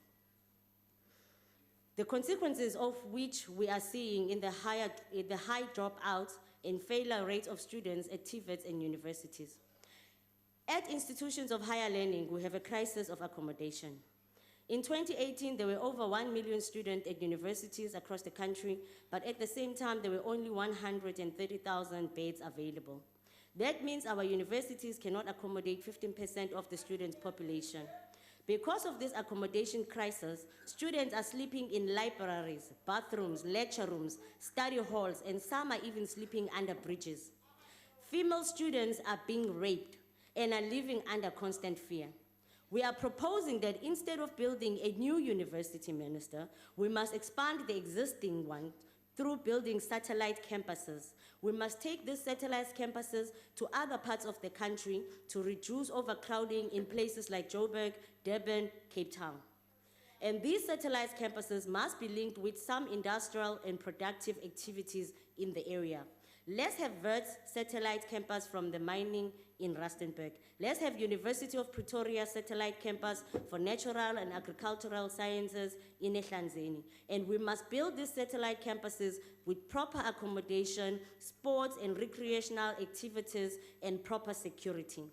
The consequences of which we are seeing in the high dropouts and failure rates of students at TVETs and universities. At institutions of higher learning, we have a crisis of accommodation. In 2018, there were over 1 million students at universities across the country, but at the same time, there were only 130,000 beds available. That means our universities cannot accommodate 15% of the students' population. Because of this accommodation crisis, students are sleeping in libraries, bathrooms, lecture rooms, study halls, and some are even sleeping under bridges. Female students are being raped and are living under constant fear. We are proposing that instead of building a new university, Minister, we must expand the existing one through building satellite campuses. We must take these satellite campuses to other parts of the country to reduce overcrowding in places like Joburg, Durban, Cape Town. And these satellite campuses must be linked with some industrial and productive activities in the area. Let's have Vert's satellite campus from the mining in Rustenburg. Let's have University of Pretoria satellite campus for natural and agricultural sciences in Ehlanzeni. And we must build these satellite campuses with proper accommodation, sports and recreational activities, and proper security.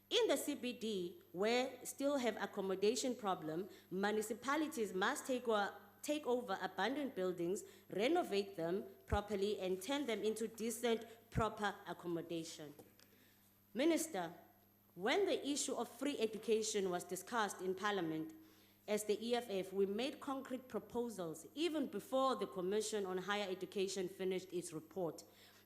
In the CBD, where still have accommodation problem, municipalities must take over abandoned buildings, renovate them properly, and turn them into decent, proper accommodation. Minister, when the issue of free education was discussed in Parliament, as the EFF, we made concrete proposals even before the Commission on Higher Education finished its report,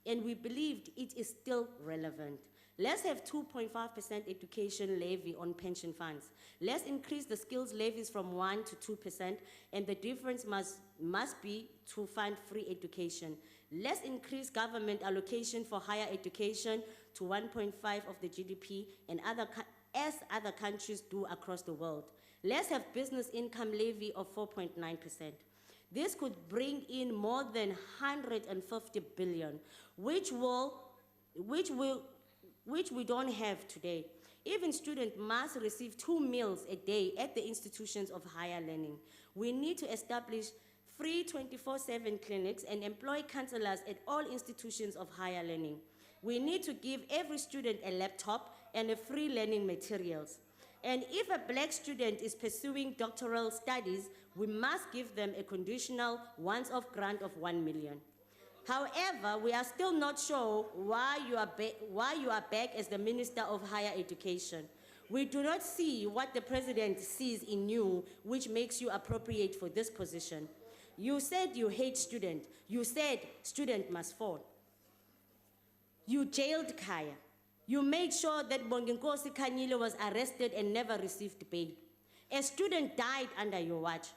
and we believed it is still relevant. Let's have 2.5% education levy on pension funds. Let's increase the skills levies from 1 to 2%, and the difference must be to fund free education. Let's increase government allocation for higher education to 1.5% of the GDP, and as other countries do across the world. Let's have business income levy of 4.9%. This could bring in more than 150 billion, which we don't have today. Even students must receive 2 meals a day at the institutions of higher learning. We need to establish free 24/7 clinics, and employ counselors at all institutions of higher learning. We need to give every student a laptop and a free learning materials. And if a black student is pursuing doctoral studies, we must give them a conditional once-off grant of 1 million. However, we are still not sure why you are back as the Minister of Higher Education. We do not see what the President sees in you, which makes you appropriate for this position. You said you hate student. You said student must fall. You jailed Kaya. You made sure that Bonginkosi Kanyile was arrested and never received bail. A student died under your watch.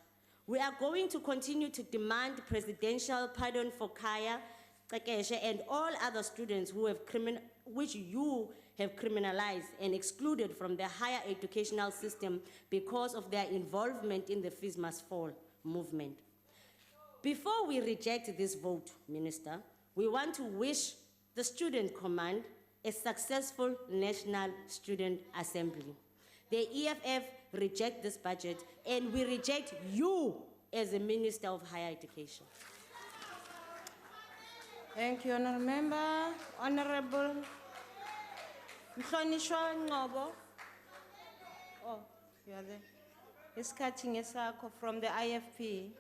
We are going to continue to demand presidential pardon for Kaya, Takeshe, and all other students who have which you have criminalized and excluded from the higher educational system because of their involvement in the Fees Must Fall movement. Before we reject this vote, Minister, we want to wish the Student Command a successful National Student Assembly. The EFF reject this budget, and we reject you as a Minister of Higher Education. Thank you, Honourable Member. Honourable Mhlonishwa Ngobo. Oh, you are there. It's catching a circle from the IFP.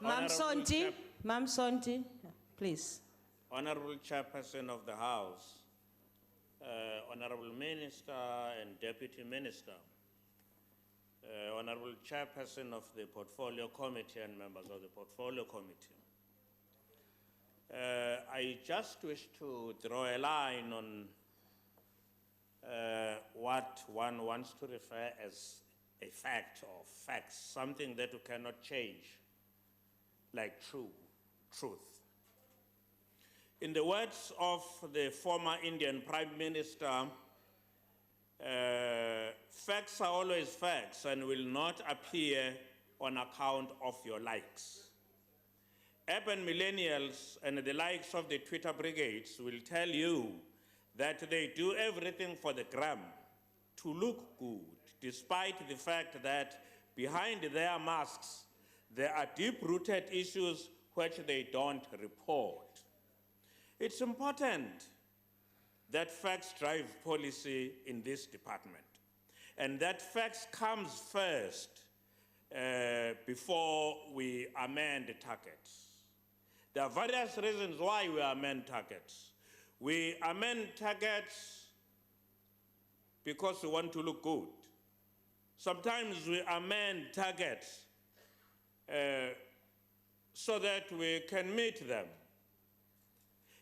Mam Sonti, please. Honorable Chairperson of the House, Honorable Minister and Deputy Minister, Honorable Chairperson of the Portfolio Committee and members of the Portfolio Committee. I just wish to draw a line on what one wants to refer as a fact or facts, something that you cannot change, like truth. In the words of the former Indian Prime Minister, facts are always facts and will not appear on account of your likes. Urban millennials and the likes of the Twitter brigades will tell you that they do everything for the gram to look good, despite the fact that behind their masks, there are deep-rooted issues which they don't report. It's important that facts drive policy in this department, and that facts comes first before we amend the targets. There are various reasons why we amend targets. We amend targets because we want to look good. Sometimes we amend targets so that we can meet them.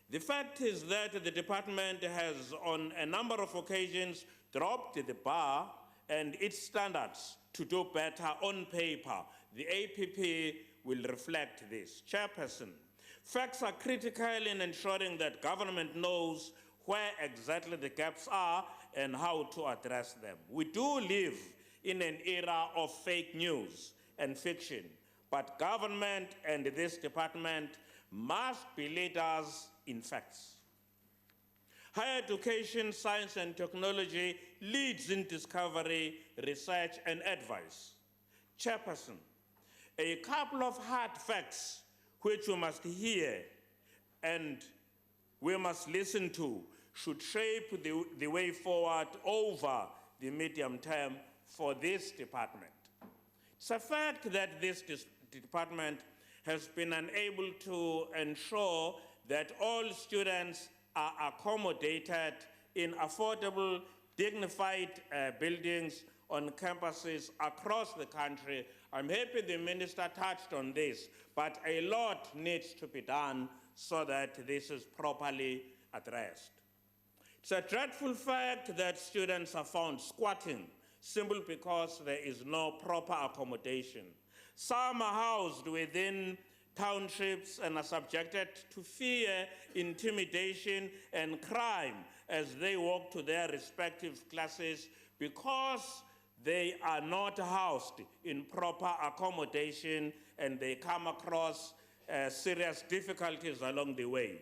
The fact is that the department has, on a number of occasions, dropped the bar and its standards to do better on paper. The APP will reflect this. Chairperson, facts are critical in ensuring that government knows where exactly the gaps are and how to address them. We do live in an era of fake news and fiction, but government and this department must be leaders in facts. Higher education, science and technology leads in discovery, research and advice. Chairperson, a couple of hard facts which we must hear and we must listen to should shape the way forward over the medium term for this department. It's a fact that this department has been unable to ensure that all students are accommodated in affordable, dignified buildings on campuses across the country. I'm happy the minister touched on this, but a lot needs to be done so that this is properly addressed. It's a dreadful fact that students are found squatting simply because there is no proper accommodation. Some are housed within townships and are subjected to fear, intimidation, and crime as they walk to their respective classes because they are not housed in proper accommodation and they come across serious difficulties along the way.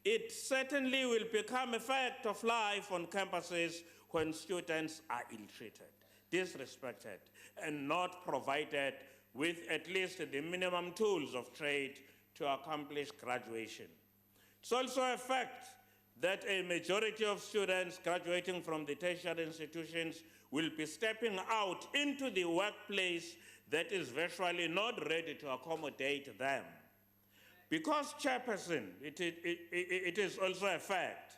it certainly will become a fact of life on campuses when students are ill-treated, disrespected, and not provided with at least the minimum tools of trade to accomplish graduation. It's also a fact that a majority of students graduating from the tertiary institutions will be stepping out into the workplace that is virtually not ready to accommodate them. Because, Chairperson, it is also a fact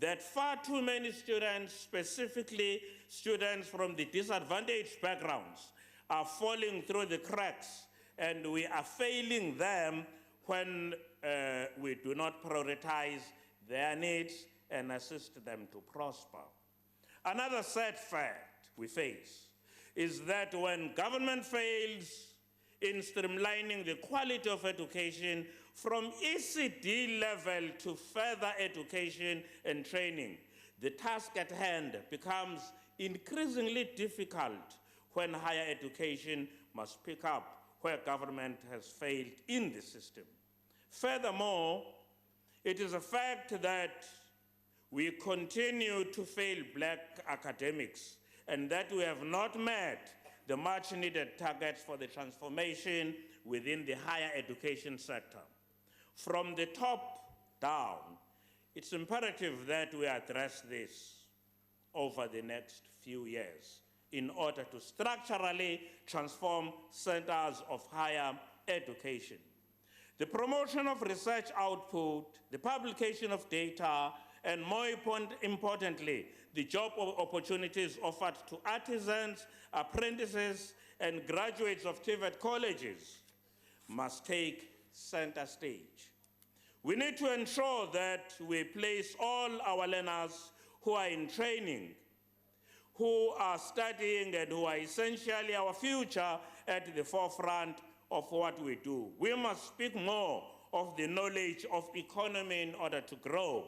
that far too many students, specifically students from the disadvantaged backgrounds, are falling through the cracks, and we are failing them when we do not prioritize their needs and assist them to prosper. Another sad fact we face is that when government fails in streamlining the quality of education from ECD level to further education and training, the task at hand becomes increasingly difficult when higher education must pick up where government has failed in the system. Furthermore, it is a fact that we continue to fail black academics and that we have not met the much needed targets for the transformation within the higher education sector. From the top down, it's imperative that we address this over the next few years in order to structurally transform centers of higher education. The promotion of research output, the publication of data, and more importantly, the job opportunities offered to artisans, apprentices, and graduates of TVET colleges must take center stage. We need to ensure that we place all our learners who are in training, who are studying, and who are essentially our future at the forefront of what we do. We must speak more of the knowledge of economy in order to grow.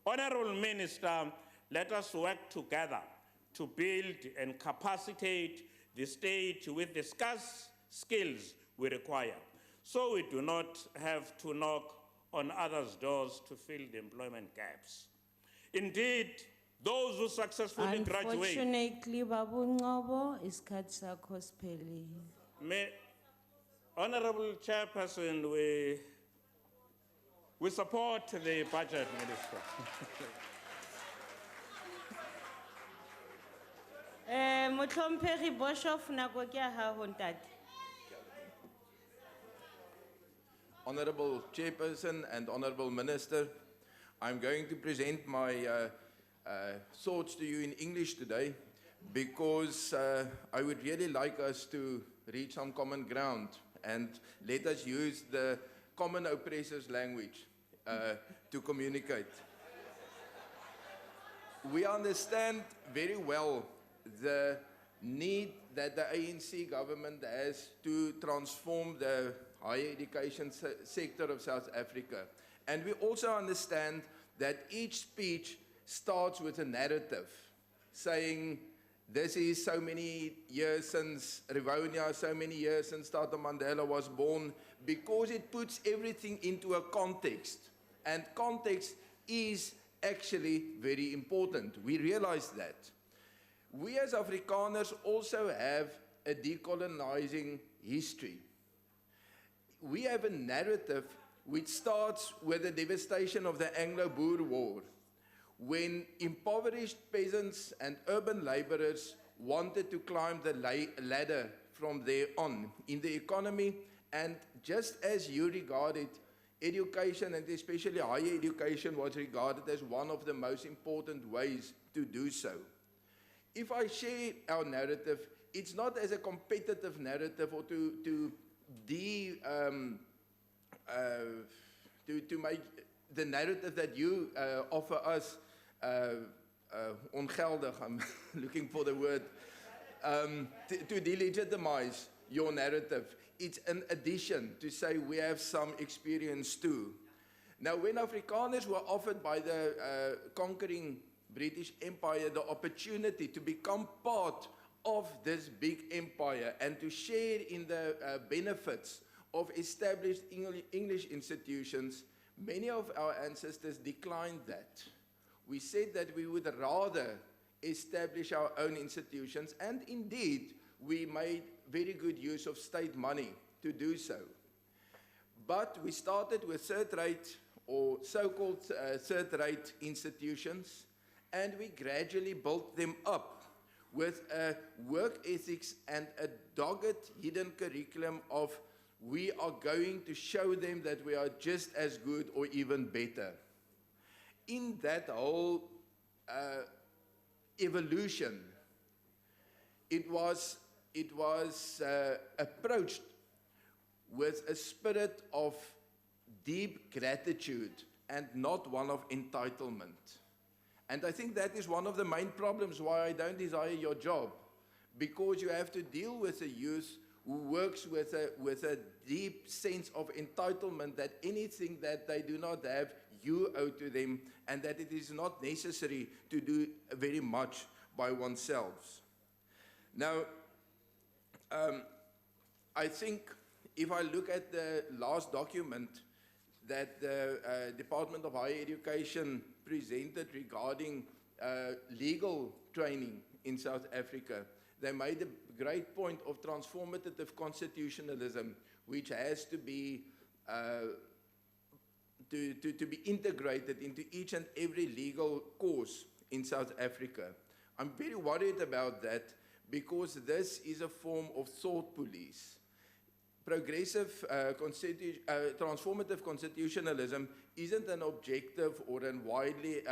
Honorable Minister, let us work together to build and capacitate the state with the scarce skills we require, so we do not have to knock on others' doors to fill the employment gaps. Indeed, those who successfully graduate... Unfortunately, Babu Ngobo, isikhathi sakho siphelile. Honorable Chairperson, we support the budget, Minister. Motlhomphegi Boshoff, nako ke ya gago ntate. Honorable Chairperson and Honorable Minister, I'm going to present my thoughts to you in English today because I would really like us to reach some common ground and let us use the common oppressor's language to communicate. We understand very well the need that the ANC government has to transform the higher education sector of South Africa. And we also understand that each speech starts with a narrative, saying, this is so many years since Rivonia, so many years since Tata Mandela was born, because it puts everything into a context. And context is actually very important. We realize that. We as Afrikaners also have a decolonizing history. We have a narrative which starts with the devastation of the Anglo-Boer War, when impoverished peasants and urban laborers wanted to climb the ladder from there on in the economy, and just as you regarded education, and especially higher education, was regarded as one of the most important ways to do so. If I share our narrative, it's not as a competitive narrative or to make the narrative that you offer us ongeldig, I'm looking for the word, to delegitimize your narrative. It's an addition to say we have some experience too. Now, when Afrikaners were offered by the conquering British Empire the opportunity to become part of this big empire and to share in the benefits of established English institutions, Many of our ancestors declined that. We said that we would rather establish our own institutions, and indeed, we made very good use of state money to do so. But we started with third-rate or so-called third-rate institutions, and we gradually built them up with a work ethics and a dogged hidden curriculum of we are going to show them that we are just as good or even better. In that whole evolution, it was approached with a spirit of deep gratitude and not one of entitlement. And I think that is one of the main problems why I don't desire your job, because you have to deal with a youth who works with a deep sense of entitlement that anything that they do not have, you owe to them, and that it is not necessary to do very much by oneself. Now, I think if I look at the last document that the Department of Higher Education presented regarding legal training in South Africa, they made a great point of transformative constitutionalism, which has to be to be integrated into each and every legal course in South Africa. I'm very worried about that because this is a form of thought police. Progressive transformative constitutionalism isn't an objective or a widely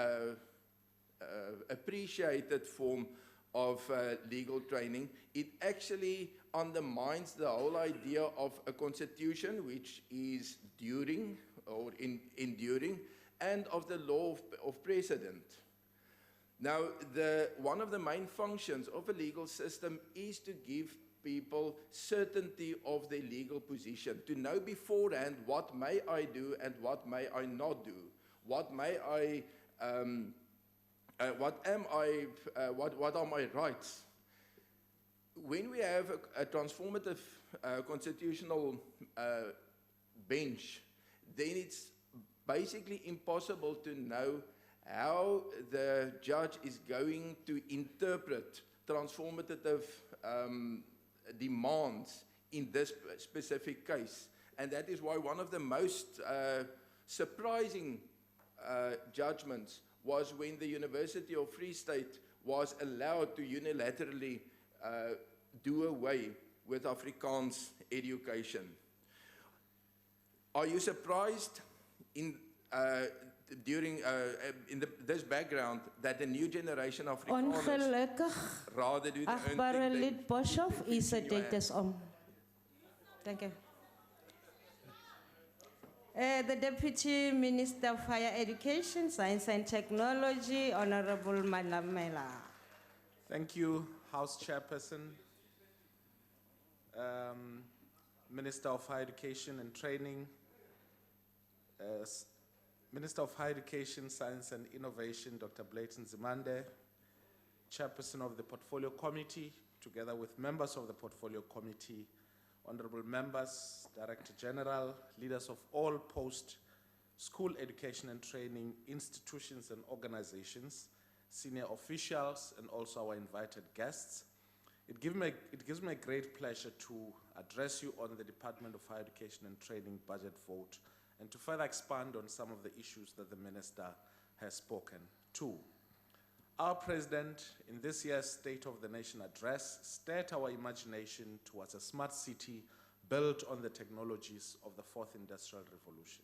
appreciated form of legal training. It actually undermines the whole idea of a constitution which is enduring, and of the law of precedent. Now, one of the main functions of a legal system is to give people certainty of their legal position, to know beforehand what may I do and what may I not do, what are my rights. When we have a transformative constitutional bench, then it's basically impossible to know how the judge is going to interpret transformative demands in this specific case. And that is why one of the most surprising judgments was when the University of Free State was allowed to unilaterally do away with Afrikaans education. Are you surprised this background that the new generation of Afrikaners Ongelukkig, rather do their own achtbare thing lid Boshoff, u se tyd is om. Thank you. The Deputy Minister of Higher Education, Science and Technology, Honorable Malamela. Thank you, House Chairperson, Minister of Higher Education and Training, Minister of Higher Education, Science and Innovation, Dr. Blayton Zimande, Chairperson of the Portfolio Committee, together with members of the Portfolio Committee, honorable members, Director General, leaders of all post-school education and training institutions and organizations, senior officials, and also our invited guests. It gives me a great pleasure to address you on the Department of Higher Education and Training budget vote and to further expand on some of the issues that the Minister has spoken to. Our President, in this year's State of the Nation address, stirred our imagination towards a smart city built on the technologies of the Fourth Industrial Revolution.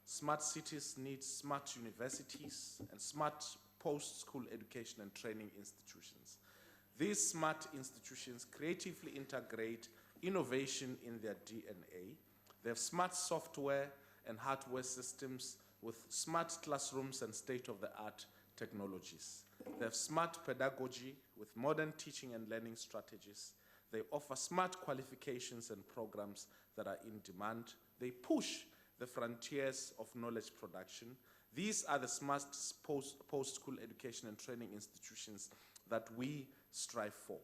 Smart cities need smart universities and smart post-school education and training institutions. These smart institutions creatively integrate innovation in their DNA. They have smart software and hardware systems with smart classrooms and state-of-the-art technologies. They have smart pedagogy with modern teaching and learning strategies. They offer smart qualifications and programs that are in demand. They push the frontiers of knowledge production. These are the smart post-school education and training institutions that we strive for.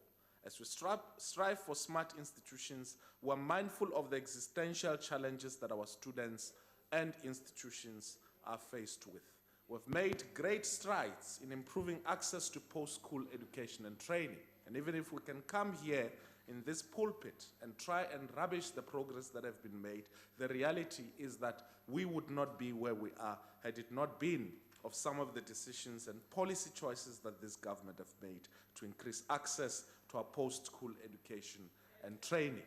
As we strive for smart institutions, we are mindful of the existential challenges that our students and institutions are faced with. We've made great strides in improving access to post-school education and training. And even if we can come here in this pulpit and try and rubbish the progress that have been made, the reality is that we would not be where we are had it not been of some of the decisions and policy choices that this government have made to increase access to our post-school education and training.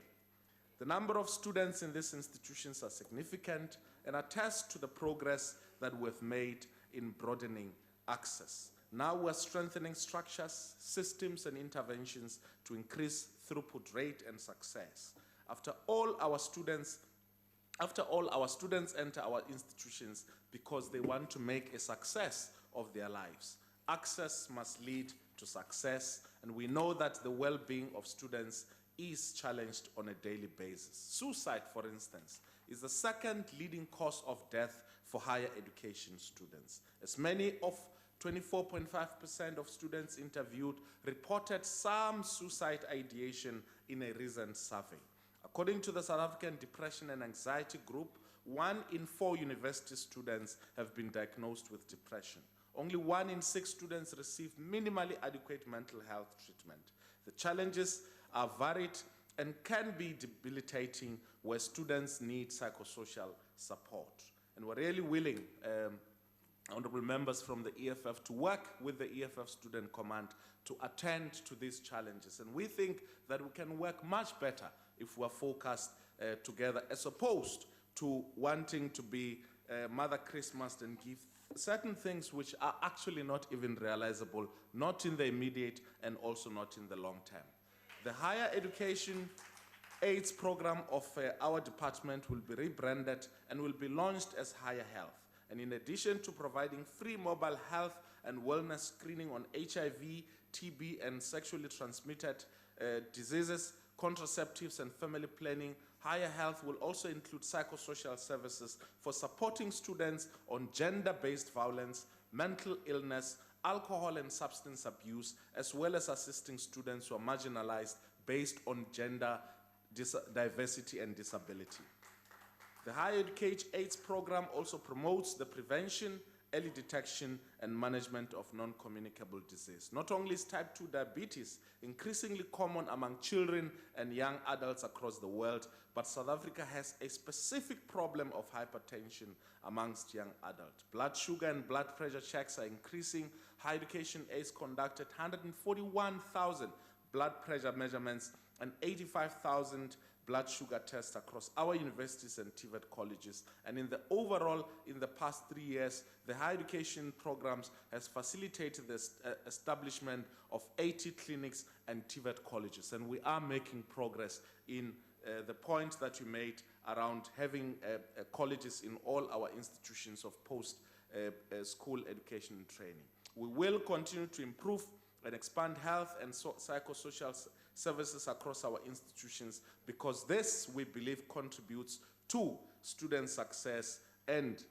The number of students in these institutions are significant and attest to the progress that we've made in broadening access. Now we're strengthening structures, systems, and interventions to increase throughput rate and success. After all our students enter our institutions because they want to make a success of their lives. Access must lead to success, and we know that the well-being of students is challenged on a daily basis. Suicide, for instance, is the second leading cause of death for higher education students. As many of 24.5% of students interviewed reported some suicide ideation in a recent survey. According to the South African Depression and Anxiety Group, 1 in 4 university students have been diagnosed with depression. Only 1 in 6 students receive minimally adequate mental health treatment. The challenges are varied and can be debilitating where students need psychosocial support. And we're really willing, honorable members from the EFF, to work with the EFF Student Command to attend to these challenges. And we think that we can work much better if we're focused together, as opposed to wanting to be Mother Christmas and give certain things which are actually not even realizable, not in the immediate and also not in the long term. The higher education AIDS program of our department will be rebranded and will be launched as Higher Health. And in addition to providing free mobile health and wellness screening on HIV, TB, and sexually transmitted diseases, contraceptives, and family planning, Higher Health will also include psychosocial services for supporting students on gender-based violence, mental illness, alcohol and substance abuse, as well as assisting students who are marginalized based on gender diversity and disability. The Higher Education AIDS program also promotes the prevention, early detection, and management of non-communicable disease. Not only is type 2 diabetes increasingly common among children and young adults across the world, but South Africa has a specific problem of hypertension amongst young adults. Blood sugar and blood pressure checks are increasing. Higher Education AIDS conducted 141,000 blood pressure measurements and 85,000 blood sugar tests across our universities and TVET colleges. And in the overall, in the past 3 years, the higher education programs has facilitated the establishment of 80 clinics and TVET colleges. And we are making progress in the point that you made around having colleges in all our institutions of post-school education and training. We will continue to improve and expand health and psychosocial services across our institutions, because this, we believe, contributes to student success and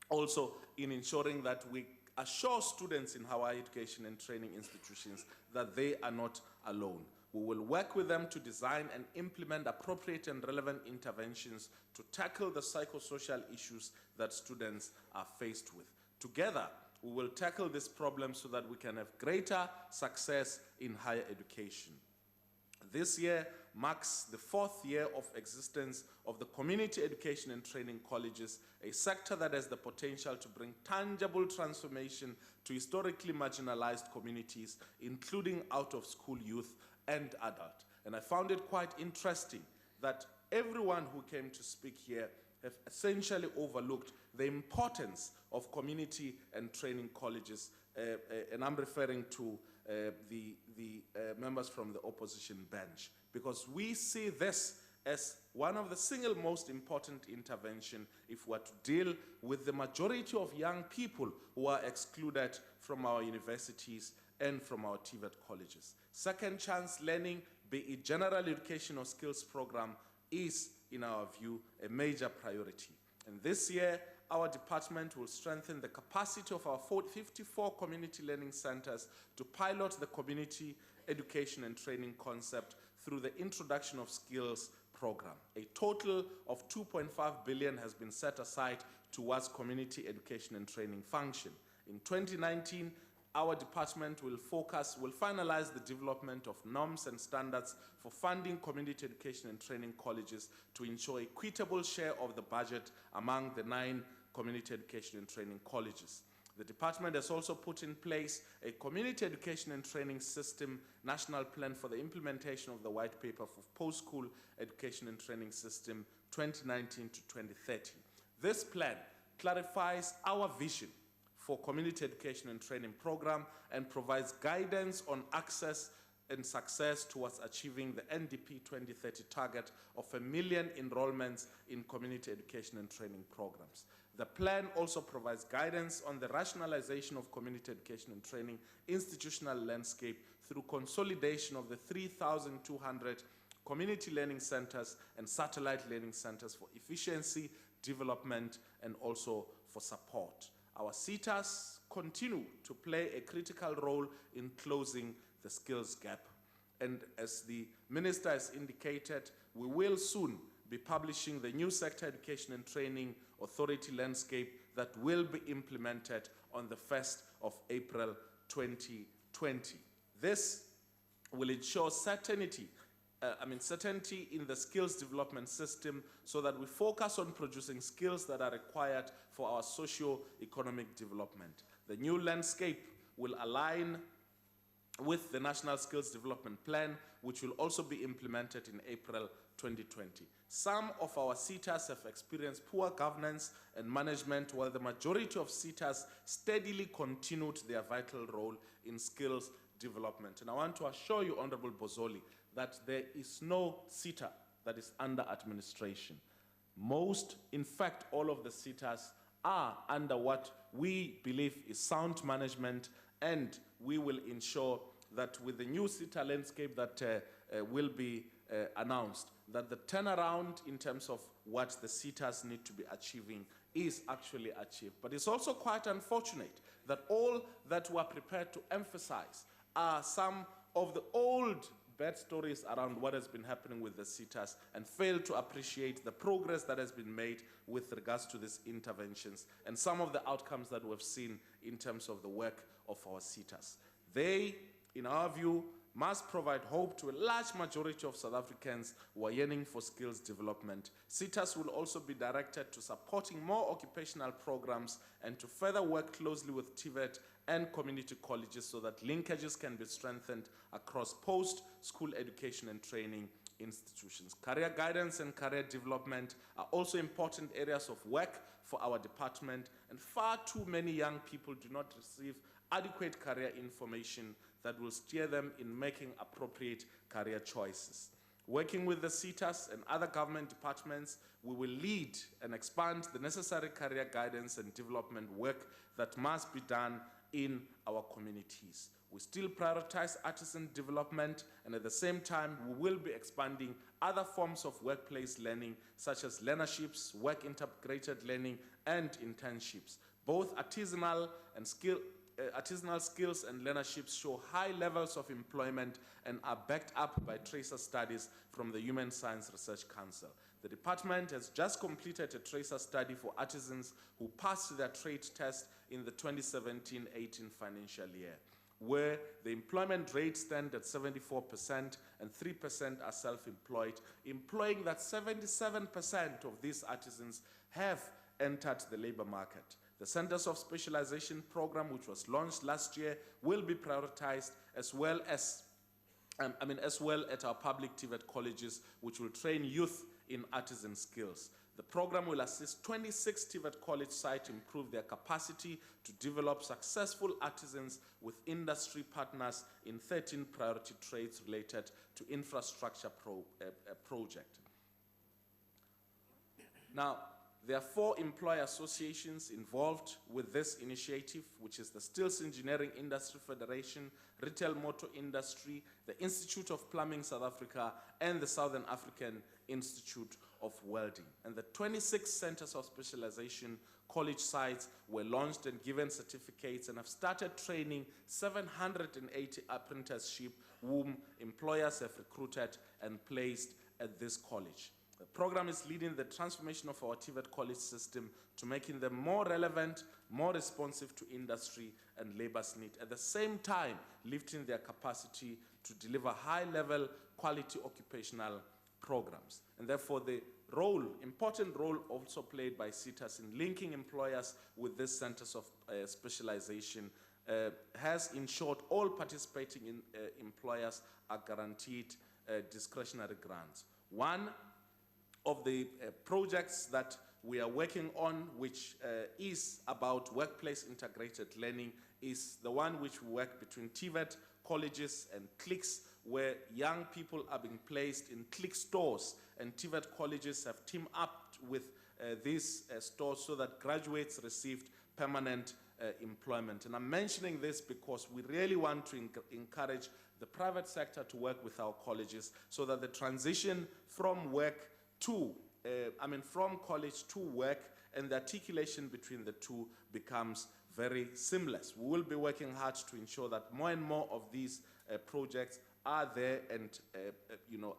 also in ensuring that we assure students in our education and training institutions that they are not alone. We will work with them to design and implement appropriate and relevant interventions to tackle the psychosocial issues that students are faced with. Together, we will tackle this problem so that we can have greater success in higher education. This year marks the 4th year of existence of the community education and training colleges, a sector that has the potential to bring tangible transformation to historically marginalized communities, including out-of-school youth and adult. And I found it quite interesting that everyone who came to speak here have essentially overlooked the importance of community and training colleges, and I'm referring to the members from the opposition bench, because we see this as one of the single most important intervention if we're to deal with the majority of young people who are excluded from our universities and from our TVET colleges. Second chance learning, be it general education or skills program, is, in our view, a major priority. And this year, our department will strengthen the capacity of our 54 community learning centers to pilot the community education and training concept through the introduction of skills program. A total of 2.5 billion has been set aside towards community education and training function. In 2019, our department will finalize the development of norms and standards for funding community education and training colleges to ensure equitable share of the budget among the 9 community education and training colleges. The department has also put in place a community education and training system national plan for the implementation of the white paper for post-school education and training system 2019 to 2030. This plan clarifies our vision for community education and training program and provides guidance on access and success towards achieving the NDP 2030 target of 1 million enrollments in community education and training programs. The plan also provides guidance on the rationalization of community education and training institutional landscape through consolidation of the 3,200 community learning centers and satellite learning centers for efficiency, development, and also for support. Our CETAs continue to play a critical role in closing the skills gap. And as the Minister has indicated, we will soon be publishing the new Sector Education and Training Authority landscape that will be implemented on the 1st of April 2020. This will ensure certainty in the skills development system so that we focus on producing skills that are required for our socio-economic development. The new landscape will align with the National Skills Development Plan, which will also be implemented in April 2020. Some of our CETAs have experienced poor governance and management, while the majority of CETAs steadily continued their vital role in skills development. And I want to assure you, Honorable Bozoli, that there is no CETA that is under administration. Most, in fact, all of the CETAs are under what we believe is sound management, and we will ensure that with the new CETA landscape that will be announced, that the turnaround in terms of what the CETAs need to be achieving is actually achieved. But it's also quite unfortunate that all that we're prepared to emphasize are some of the old bad stories around what has been happening with the CETAs and fail to appreciate the progress that has been made with regards to these interventions and some of the outcomes that we've seen in terms of the work of our CETAs. They, in our view, must provide hope to a large majority of South Africans who are yearning for skills development. CETAs will also be directed to supporting more occupational programs and to further work closely with TVET and community colleges so that linkages can be strengthened across post-school education and training institutions. Career guidance and career development are also important areas of work for our department, and far too many young people do not receive adequate career information that will steer them in making appropriate career choices. Working with the CETAs and other government departments, we will lead and expand the necessary career guidance and development work that must be done in our communities. We still prioritize artisan development, and at the same time, we will be expanding other forms of workplace learning, such as learnerships, work-integrated learning, and internships. Both artisanal skills and learnerships show high levels of employment and are backed up by tracer studies from the Human Science Research Council. The department has just completed a tracer study for artisans who passed their trade test in the 2017-18 financial year, where the employment rate stands at 74% and 3% are self-employed, implying that 77% of these artisans have entered the labor market. The Centers of Specialization program, which was launched last year, will be prioritized as well at our public TVET colleges, which will train youth in artisan skills. The program will assist 26 TVET college sites to improve their capacity to develop successful artisans with industry partners in 13 priority trades related to infrastructure project. Now, there are 4 employer associations involved with this initiative, which is the Steels Engineering Industry Federation, Retail Motor Industry, the Institute of Plumbing South Africa, and the Southern African Institute of Welding. And the 26 Centers of Specialization college sites were launched and given certificates and have started training 780 apprenticeship whom employers have recruited and placed at this college. The program is leading the transformation of our TVET college system to making them more relevant, more responsive to industry and labor's need, at the same time lifting their capacity to deliver high-level quality occupational programs. And therefore the important role also played by CETAS in linking employers with these centers of specialization has ensured all participating employers are guaranteed discretionary grants. One of the projects that we are working on, which is about workplace integrated learning, is the one which we work between TVET, colleges and cliques, where young people are being placed in clique stores, and TVET colleges have teamed up with these stores so that graduates received permanent employment. And I'm mentioning this because we really want to encourage the private sector to work with our colleges so that the transition from work to, from college to work and the articulation between the two becomes very seamless. We will be working hard to ensure that more and more of these projects are there and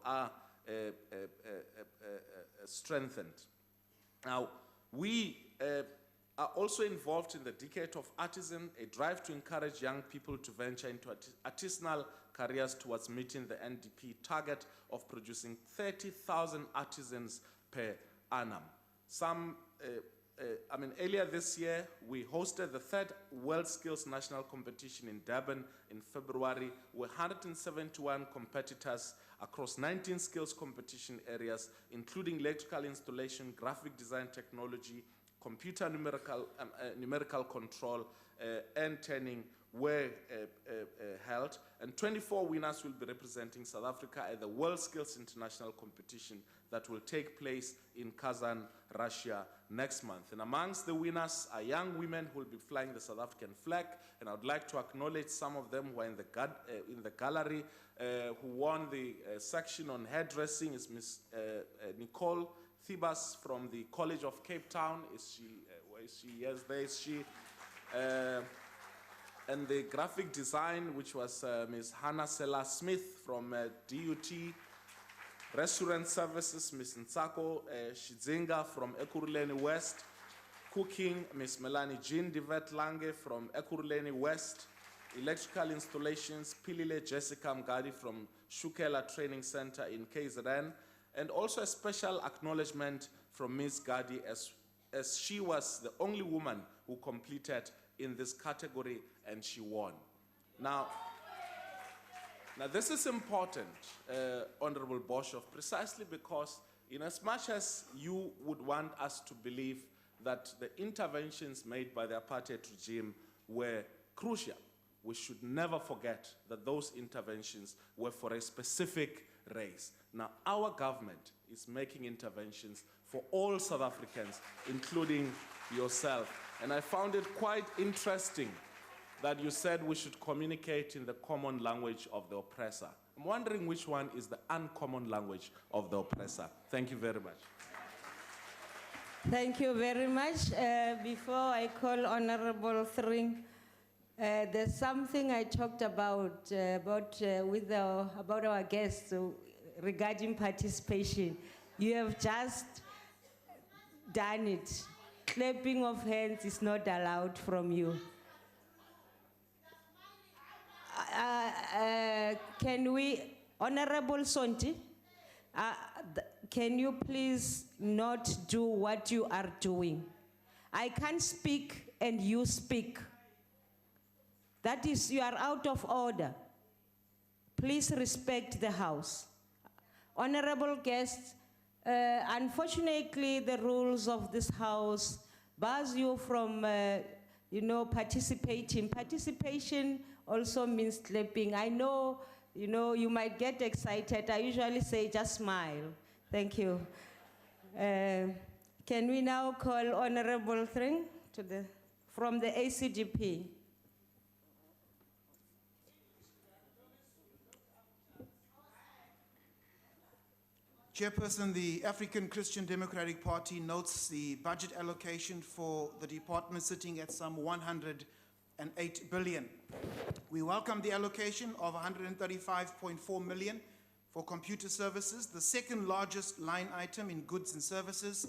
are strengthened. Now, we are also involved in the Decade of Artisan, a drive to encourage young people to venture into artisanal careers towards meeting the NDP target of producing 30,000 artisans per annum. Earlier this year, we hosted the 3rd World Skills National Competition in Durban in February, with 171 competitors across 19 skills competition areas, including electrical installation, graphic design technology, computer numerical control, and turning were held, and 24 winners will be representing South Africa at the World Skills International Competition that will take place in Kazan, Russia next month. And amongst the winners are young women who will be flying the South African flag, and I would like to acknowledge some of them who are in the gallery. Who won the section on hairdressing is Miss Nicole Thibas from the College of Cape Town. Is she, where is she? Yes, there is she. And the graphic design, which was Ms. Hannah Sela Smith from DUT. Restaurant services, Ms. Nsako Shizinga from Ekurhuleni West. Cooking, Ms. Melanie Jean Divet Lange from Ekurhuleni West. Electrical installations, Pilile Jessica Mgadi from Shukela Training Center in KZN. And also a special acknowledgement from Ms. Gadi as she was the only woman who completed in this category and she won. Now this is important, Honorable Boshoff, precisely because in as much as you would want us to believe that the interventions made by the apartheid regime were crucial, we should never forget that those interventions were for a specific race. Now, our government is making interventions for all South Africans, including yourself. And I found it quite interesting that you said we should communicate in the common language of the oppressor. I'm wondering which one is the uncommon language of the oppressor. Thank you very much. Thank you very much. Before I call Honorable Thring, there's something I talked about our guests regarding participation. You have just done it. Clapping of hands is not allowed from you. Can we, Honorable Sonti, can you please not do what you are doing? I can't speak and you speak. That is, you are out of order. Please respect the House. Honorable guests, unfortunately, the rules of this House bars you from, participating. Participation also means clapping. I know, you might get excited. I usually say, just smile. Thank you. Can we now call Honorable Thring from the ACDP? Chairperson, the African Christian Democratic Party notes the budget allocation for the department sitting at some 108 billion. We welcome the allocation of 135.4 million for computer services, the second largest line item in goods and services,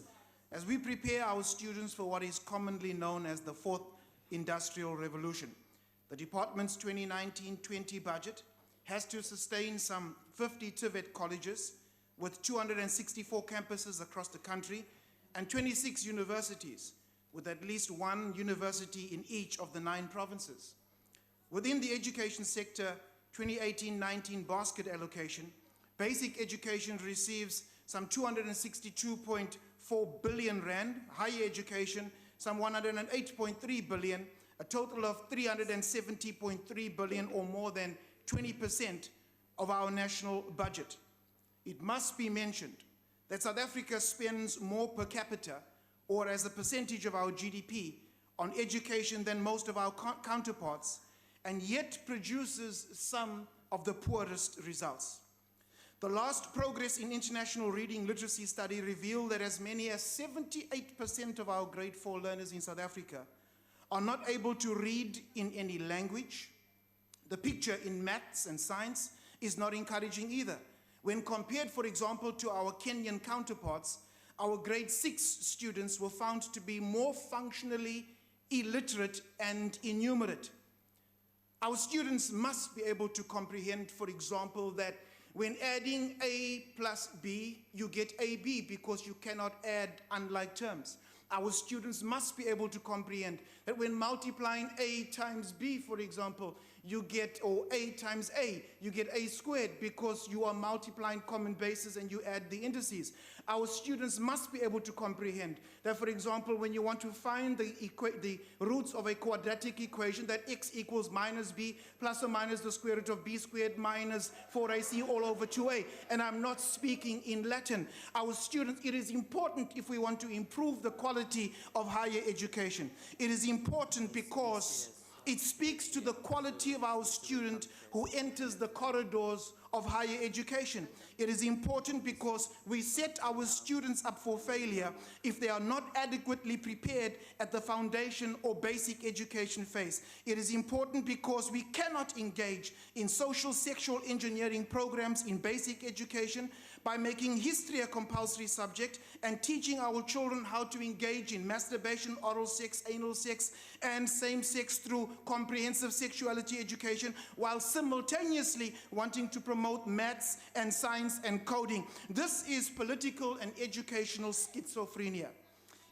as we prepare our students for what is commonly known as the fourth industrial revolution. The department's 2019-20 budget has to sustain some 50 TVET colleges with 264 campuses across the country and 26 universities with at least one university in each of the 9 provinces. Within the education sector, 2018-19 basket allocation, basic education receives some 262.4 billion rand, higher education some 108.3 billion, a total of 370.3 billion, or more than 20% of our national budget. It must be mentioned that South Africa spends more per capita, or as a percentage of our GDP, on education than most of our counterparts, and yet produces some of the poorest results. The last Progress in International Reading Literacy study revealed that as many as 78% of our grade 4 learners in South Africa are not able to read in any language. The picture in maths and science is not encouraging either. When compared, for example, to our Kenyan counterparts, our grade 6 students were found to be more functionally illiterate and innumerate. Our students must be able to comprehend, for example, that when adding A plus B, you get AB because you cannot add unlike terms. Our students must be able to comprehend that when multiplying A times B, for example, you get, or A times A, you get A squared because you are multiplying common bases and you add the indices. Our students must be able to comprehend that, for example, when you want to find the roots of a quadratic equation, that x equals minus b plus or minus the square root of b squared minus 4ac all over 2a. And I'm not speaking in Latin. Our students, it is important if we want to improve the quality of higher education. It is important because it speaks to the quality of our student who enters the corridors of higher education. It is important because we set our students up for failure if they are not adequately prepared at the foundation or basic education phase. It is important because we cannot engage in social sexual engineering programs in basic education by making history a compulsory subject and teaching our children how to engage in masturbation, oral sex, anal sex, and same-sex through comprehensive sexuality education, while simultaneously wanting to promote maths and science and coding. This is political and educational schizophrenia.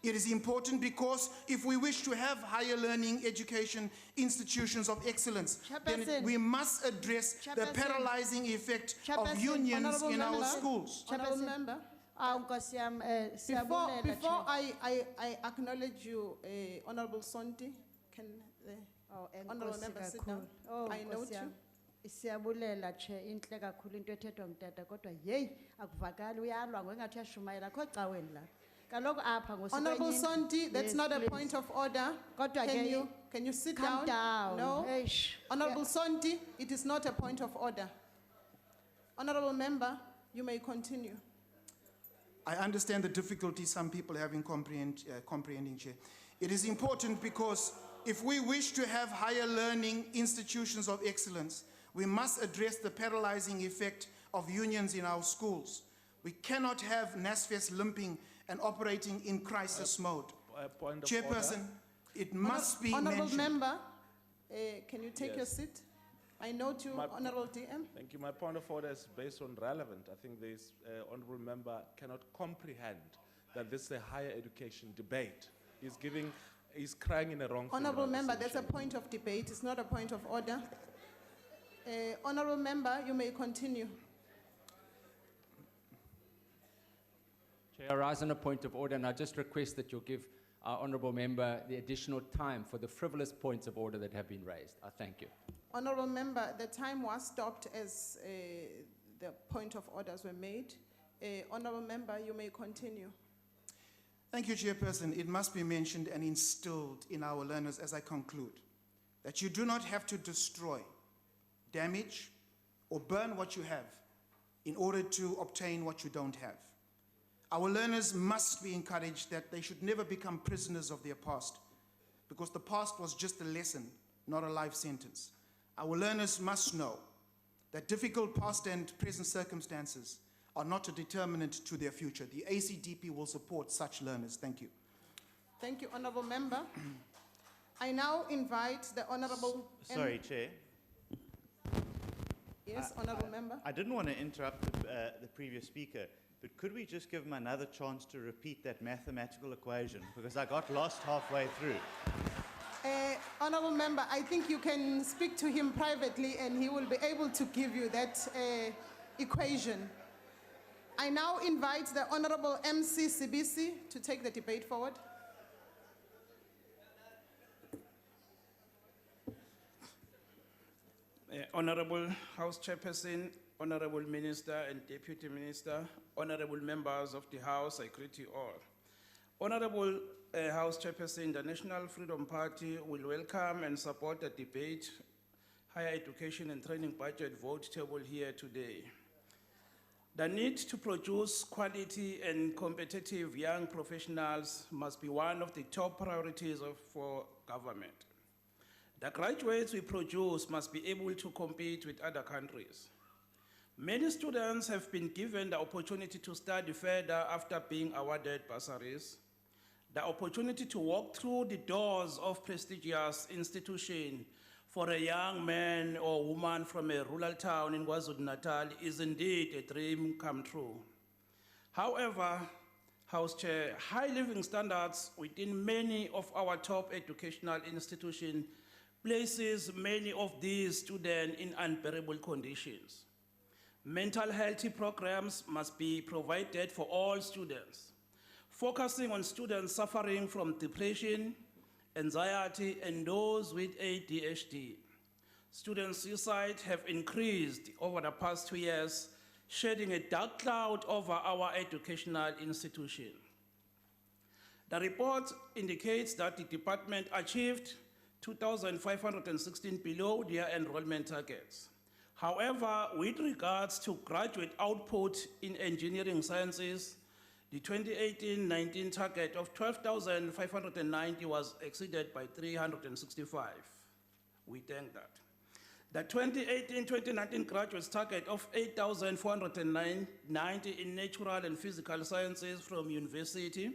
It is important because if we wish to have higher learning education institutions of excellence, then we must address the paralyzing effect of unions in our schools. Honourable Member, before I acknowledge you, Honourable Sonti, can the Honourable Member sit down? I note you. Siyabulela che inhle kakhulu into ethethwa ngutata kodwa hey akuvakali uyalwa ngokungathi uyashumayela kho caweni la kaloku apha Honourable Sonti, that's not a point of order. Can you sit down? No. Honourable Sonti, it is not a point of order. Honourable Member, you may continue. I understand the difficulty some people have in comprehending, Chair. It is important because if we wish to have higher learning institutions of excellence, we must address the paralyzing effect of unions in our schools. We cannot have NASFES limping and operating in crisis mode. Point of Chairperson, order. it must be Honourable mentioned. Member, can you take your seat? I note you, Honourable DM. Thank you. My point of order is based on relevant. I think this honourable member cannot comprehend that this is a higher education debate. He's crying in the wrong field. Honourable Member, that's a point of debate. It's not a point of order. Honourable Member, you may continue. Chair, I rise on a point of order, and I just request that you'll give our honourable member the additional time for the frivolous points of order that have been raised. I thank you. Honourable Member, the time was stopped as the point of orders were made. Honourable Member, you may continue. Thank you, Chairperson. It must be mentioned and instilled in our learners as I conclude that you do not have to destroy, damage, or burn what you have in order to obtain what you don't have. Our learners must be encouraged that they should never become prisoners of their past, because the past was just a lesson, not a life sentence. Our learners must know that difficult past and present circumstances are not a determinant to their future. The ACDP will support such learners. Thank you. Thank you, Honourable Member. I now invite the Honourable... Sorry, Chair. Yes, Honourable Member. I didn't want to interrupt the previous speaker, but could we just give him another chance to repeat that mathematical equation? Because I got lost halfway through. Honourable Member, I think you can speak to him privately and he will be able to give you that equation. I now invite the Honourable MC Sibisi to take the debate forward. Honourable House Chairperson, Honourable Minister and Deputy Minister, Honourable members of the House, I greet you all. Honourable House Chairperson, the National Freedom Party will welcome and support the debate, higher education and training budget vote table here today. The need to produce quality and competitive young professionals must be one of the top priorities for government. The graduates we produce must be able to compete with other countries. Many students have been given the opportunity to study further after being awarded bursaries. The opportunity to walk through the doors of prestigious institutions for a young man or woman from a rural town in KwaZulu-Natal is indeed a dream come true. However, House Chair, high living standards within many of our top educational institutions places many of these students in unbearable conditions. Mental health programs must be provided for all students, focusing on students suffering from depression, anxiety, and those with ADHD. Student suicide have increased over the past 2 years, shedding a dark cloud over our educational institution. The report indicates that the department achieved 2,516 below their enrollment targets. However, with regards to graduate output in engineering sciences, the 2018-19 target of 12,590 was exceeded by 365. We thank that. The 2018-2019 graduates target of 8,490 in natural and physical sciences from university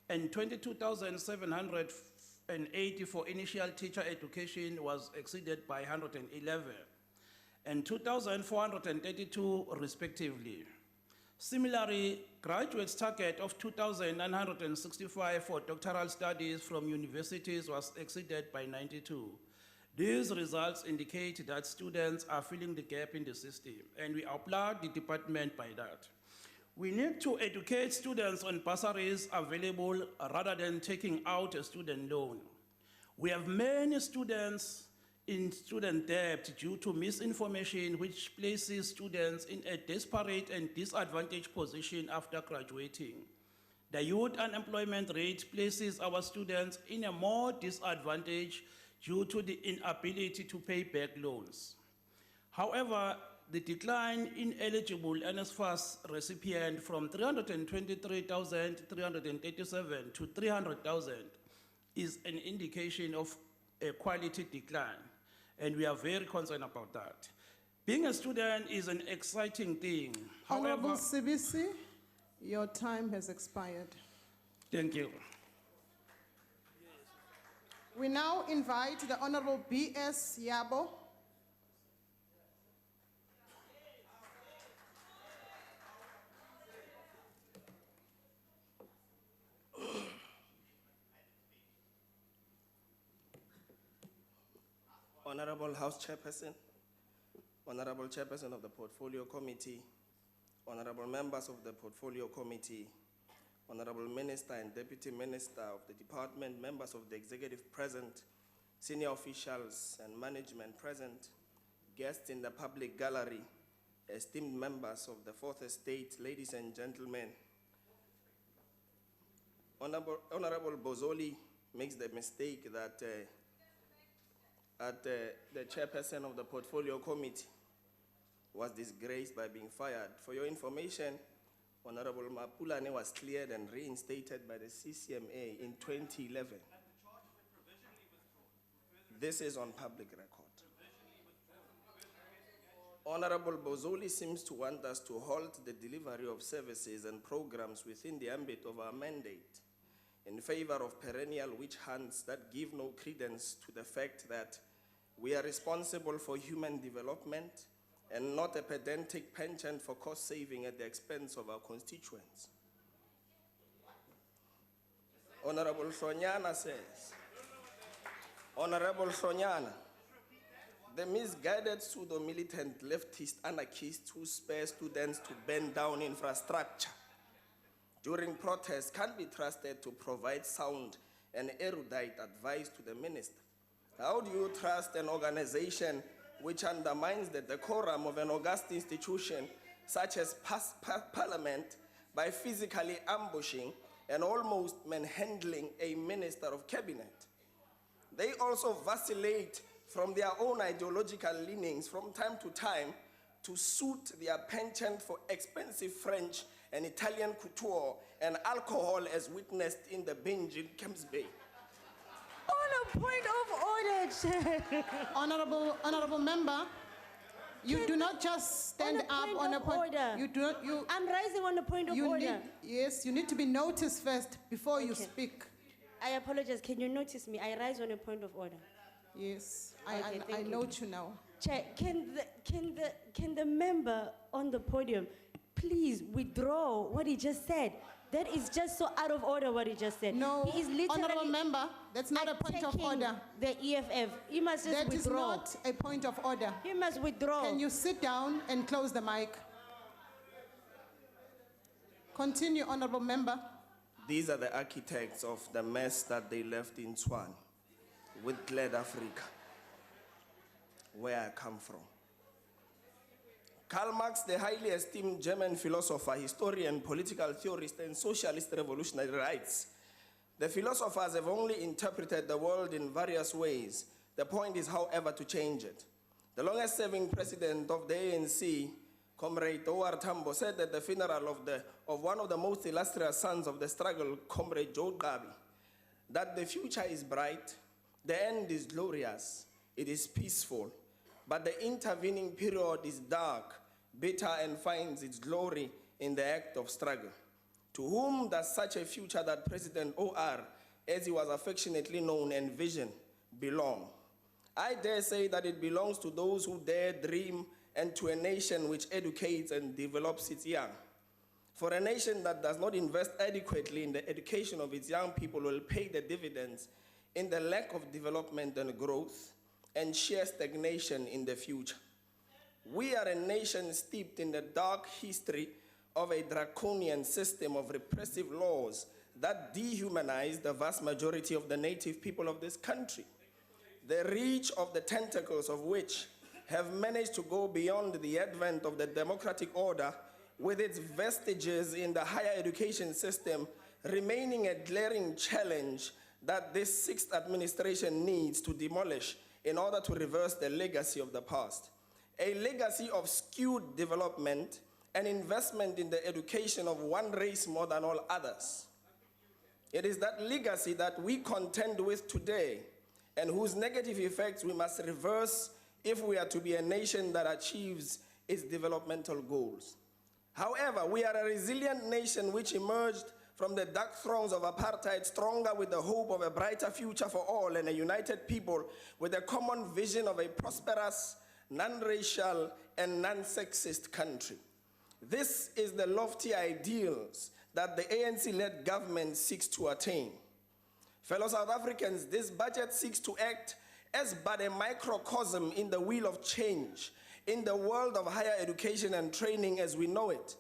and 22,780 for initial teacher education was exceeded by 111 and 2,432 respectively. Similarly, graduates target of 2,965 for doctoral studies from universities was exceeded by 92. These results indicate that students are filling the gap in the system, and we applaud the department by that. We need to educate students on bursaries available rather than taking out a student loan. We have many students in student debt due to misinformation, which places students in a disparate and disadvantaged position after graduating. The youth unemployment rate places our students in a more disadvantage due to the inability to pay back loans. However, the decline in eligible NSFAS recipients from 323,337 to 300,000 is an indication of a quality decline, and we are very concerned about that. Being a student is an exciting thing. Honourable Sibisi, your time has expired. Thank you. We now invite the Honourable B.S. Yabo. Honourable House Chairperson, Honourable Chairperson of the Portfolio Committee, Honourable members of the Portfolio Committee, Honourable Minister and Deputy Minister of the Department, members of the Executive present, senior officials and management present, guests in the public gallery, esteemed members of the Fourth Estate, ladies and gentlemen. Honourable Bozoli makes the mistake that the chairperson of the Portfolio Committee was disgraced by being fired. For your information, Honorable Mapulane was cleared and reinstated by the CCMA in 2011. This is on public record. Honorable Bozoli seems to want us to halt the delivery of services and programs within the ambit of our mandate in favor of perennial witch hunts that give no credence to the fact that we are responsible for human development and not a pedantic penchant for cost saving at the expense of our constituents. Honorable Sonyana says, Honorable Sonyana, the misguided pseudo-militant leftist anarchists who spare students to bend down infrastructure during protests can't be trusted to provide sound and erudite advice to the minister. How do you trust an organization which undermines the decorum of an august institution such as Parliament by physically ambushing and almost manhandling a minister of cabinet? They also vacillate from their own ideological leanings from time to time to suit their penchant for expensive French and Italian couture and alcohol as witnessed in the binge in Camps Bay. On a point of order, Chair. Honorable member, you do not just stand up on a point. Order. You do not. You. I'm rising on a point of order. Yes, you need to be noticed first before you speak. I apologize. Can you notice me? I rise on a point of order. Yes, Okay, I thank you. note you now. Chair, can the member on the podium please withdraw what he just said? That is just so out of order what he just said. No, he is literally honorable member, that's not a point of attacking order. The EFF. He must just That is withdraw. not a point of order. He must withdraw. Can you sit down and close the mic? Continue, honorable member. These are the architects of the mess that they left in Swan with Glad Africa, where I come from. Karl Marx, the highly esteemed German philosopher, historian, political theorist, and socialist revolutionary, writes, "The philosophers have only interpreted the world in various ways. The point is, however, to change it." The longest-serving president of the ANC, Comrade Owar Tambo, said at the funeral of one of the most illustrious sons of the struggle, Comrade Joe Gabi, that the future is bright, the end is glorious, it is peaceful, but the intervening period is dark, bitter, and finds its glory in the act of struggle. To whom does such a future that President OR, as he was affectionately known, envisioned, belong? I dare say that it belongs to those who dare dream and to a nation which educates and develops its young. For a nation that does not invest adequately in the education of its young people will pay the dividends in the lack of development and growth and sheer stagnation in the future. We are a nation steeped in the dark history of a draconian system of repressive laws that dehumanize the vast majority of the native people of this country, the reach of the tentacles of which have managed to go beyond the advent of the democratic order, with its vestiges in the higher education system remaining a glaring challenge that this sixth administration needs to demolish in order to reverse the legacy of the past. A legacy of skewed development and investment in the education of one race more than all others. It is that legacy that we contend with today and whose negative effects we must reverse if we are to be a nation that achieves its developmental goals. However, we are a resilient nation which emerged from the dark throes of apartheid stronger with the hope of a brighter future for all and a united people with a common vision of a prosperous, non-racial, and non-sexist country. This is the lofty ideals that the ANC-led government seeks to attain. Fellow South Africans, this budget seeks to act as but a microcosm in the wheel of change in the world of higher education and training as we know it.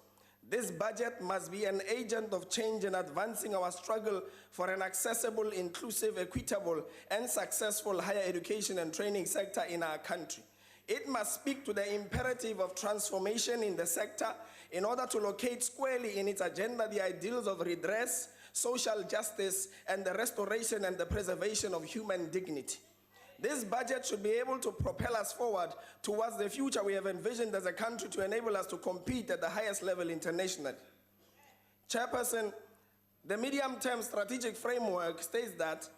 This budget must be an agent of change in advancing our struggle for an accessible, inclusive, equitable, and successful higher education and training sector in our country. It must speak to the imperative of transformation in the sector in order to locate squarely in its agenda the ideals of redress, social justice, and the restoration and the preservation of human dignity. This budget should be able to propel us forward towards the future we have envisioned as a country to enable us to compete at the highest level internationally. Chairperson, the medium-term strategic framework states that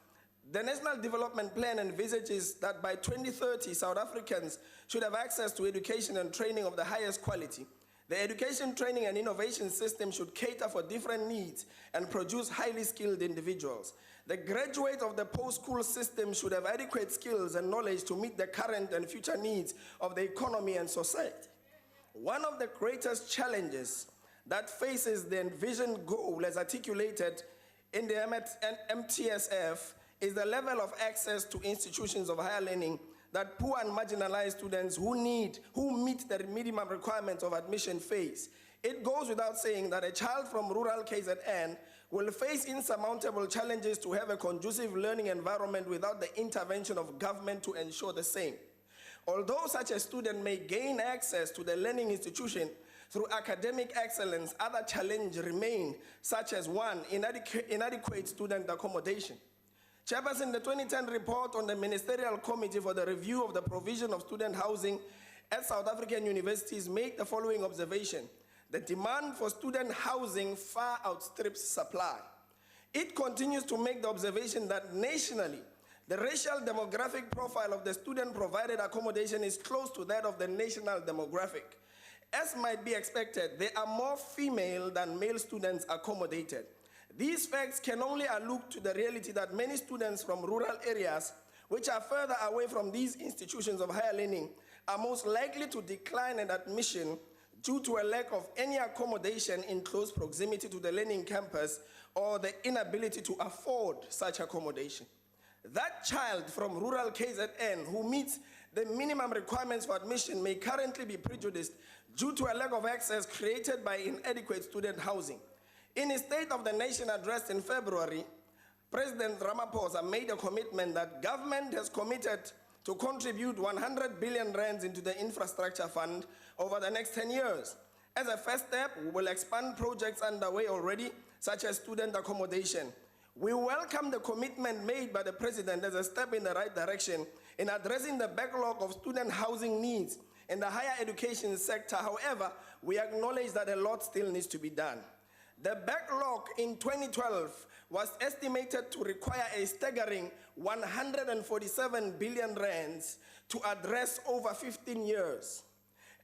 The National Development Plan envisages that by 2030, South Africans should have access to education and training of the highest quality. The education, training, and innovation system should cater for different needs and produce highly skilled individuals. The graduate of the post-school system should have adequate skills and knowledge to meet the current and future needs of the economy and society. One of the greatest challenges that faces the envisioned goal as articulated in the MTSF is the level of access to institutions of higher learning that poor and marginalized students who meet the minimum requirements of admission face. It goes without saying that a child from rural KZN will face insurmountable challenges to have a conducive learning environment without the intervention of government to ensure the same. Although such a student may gain access to the learning institution through academic excellence, other challenges remain, such as one, inadequate student accommodation. Chairperson, the 2010 report on the Ministerial Committee for the Review of the Provision of Student Housing at South African universities made the following observation: the demand for student housing far outstrips supply. It continues to make the observation that nationally, the racial demographic profile of the student-provided accommodation is close to that of the national demographic. As might be expected, there are more female than male students accommodated. These facts can only allude to the reality that many students from rural areas, which are further away from these institutions of higher learning, are most likely to decline in admission due to a lack of any accommodation in close proximity to the learning campus or the inability to afford such accommodation. That child from rural KZN who meets the minimum requirements for admission may currently be prejudiced due to a lack of access created by inadequate student housing. In his State of the Nation address in February, President Ramaphosa made a commitment that government has committed to contribute 100 billion rands into the infrastructure fund over the next 10 years. As a first step, we will expand projects underway already, such as student accommodation. We welcome the commitment made by the President as a step in the right direction in addressing the backlog of student housing needs in the higher education sector. However, we acknowledge that a lot still needs to be done. The backlog in 2012 was estimated to require a staggering 147 billion rands to address over 15 years.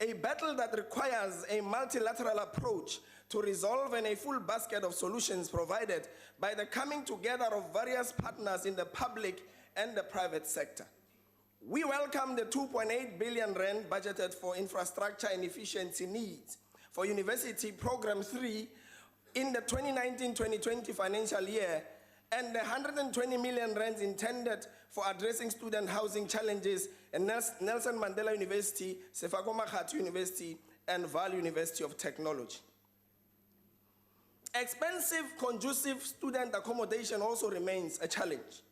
A battle that requires a multilateral approach to resolve and a full basket of solutions provided by the coming together of various partners in the public and the private sector. We welcome the 2.8 billion rand budgeted for infrastructure and efficiency needs for University Program 3 in the 2019-2020 financial year, and the 120 million rands intended for addressing student housing challenges at Nelson Mandela University, Sefako Makgatho University, and Vaal University of Technology. Expensive, conducive student accommodation also remains a challenge.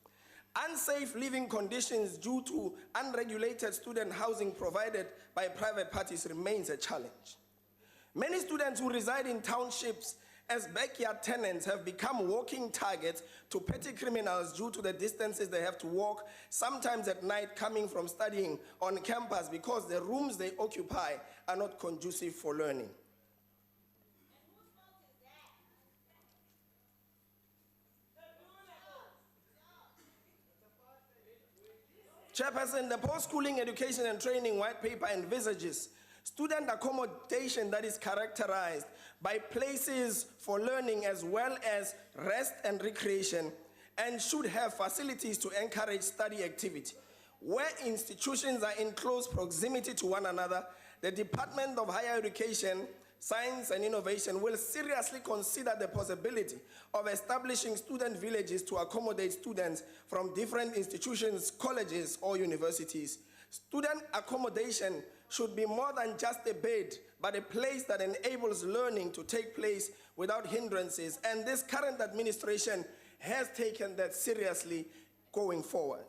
Unsafe living conditions due to unregulated student housing provided by private parties remains a challenge. Many students who reside in townships as backyard tenants have become walking targets to petty criminals due to the distances they have to walk, sometimes at night coming from studying on campus because the rooms they occupy are not conducive for learning. Chairperson, the post-schooling education and training white paper envisages student accommodation that is characterized by places for learning as well as rest and recreation, and should have facilities to encourage study activity. Where institutions are in close proximity to one another, the Department of Higher Education, Science and Innovation will seriously consider the possibility of establishing student villages to accommodate students from different institutions, colleges, or universities. Student accommodation should be more than just a bed, but a place that enables learning to take place without hindrances, and this current administration has taken that seriously going forward.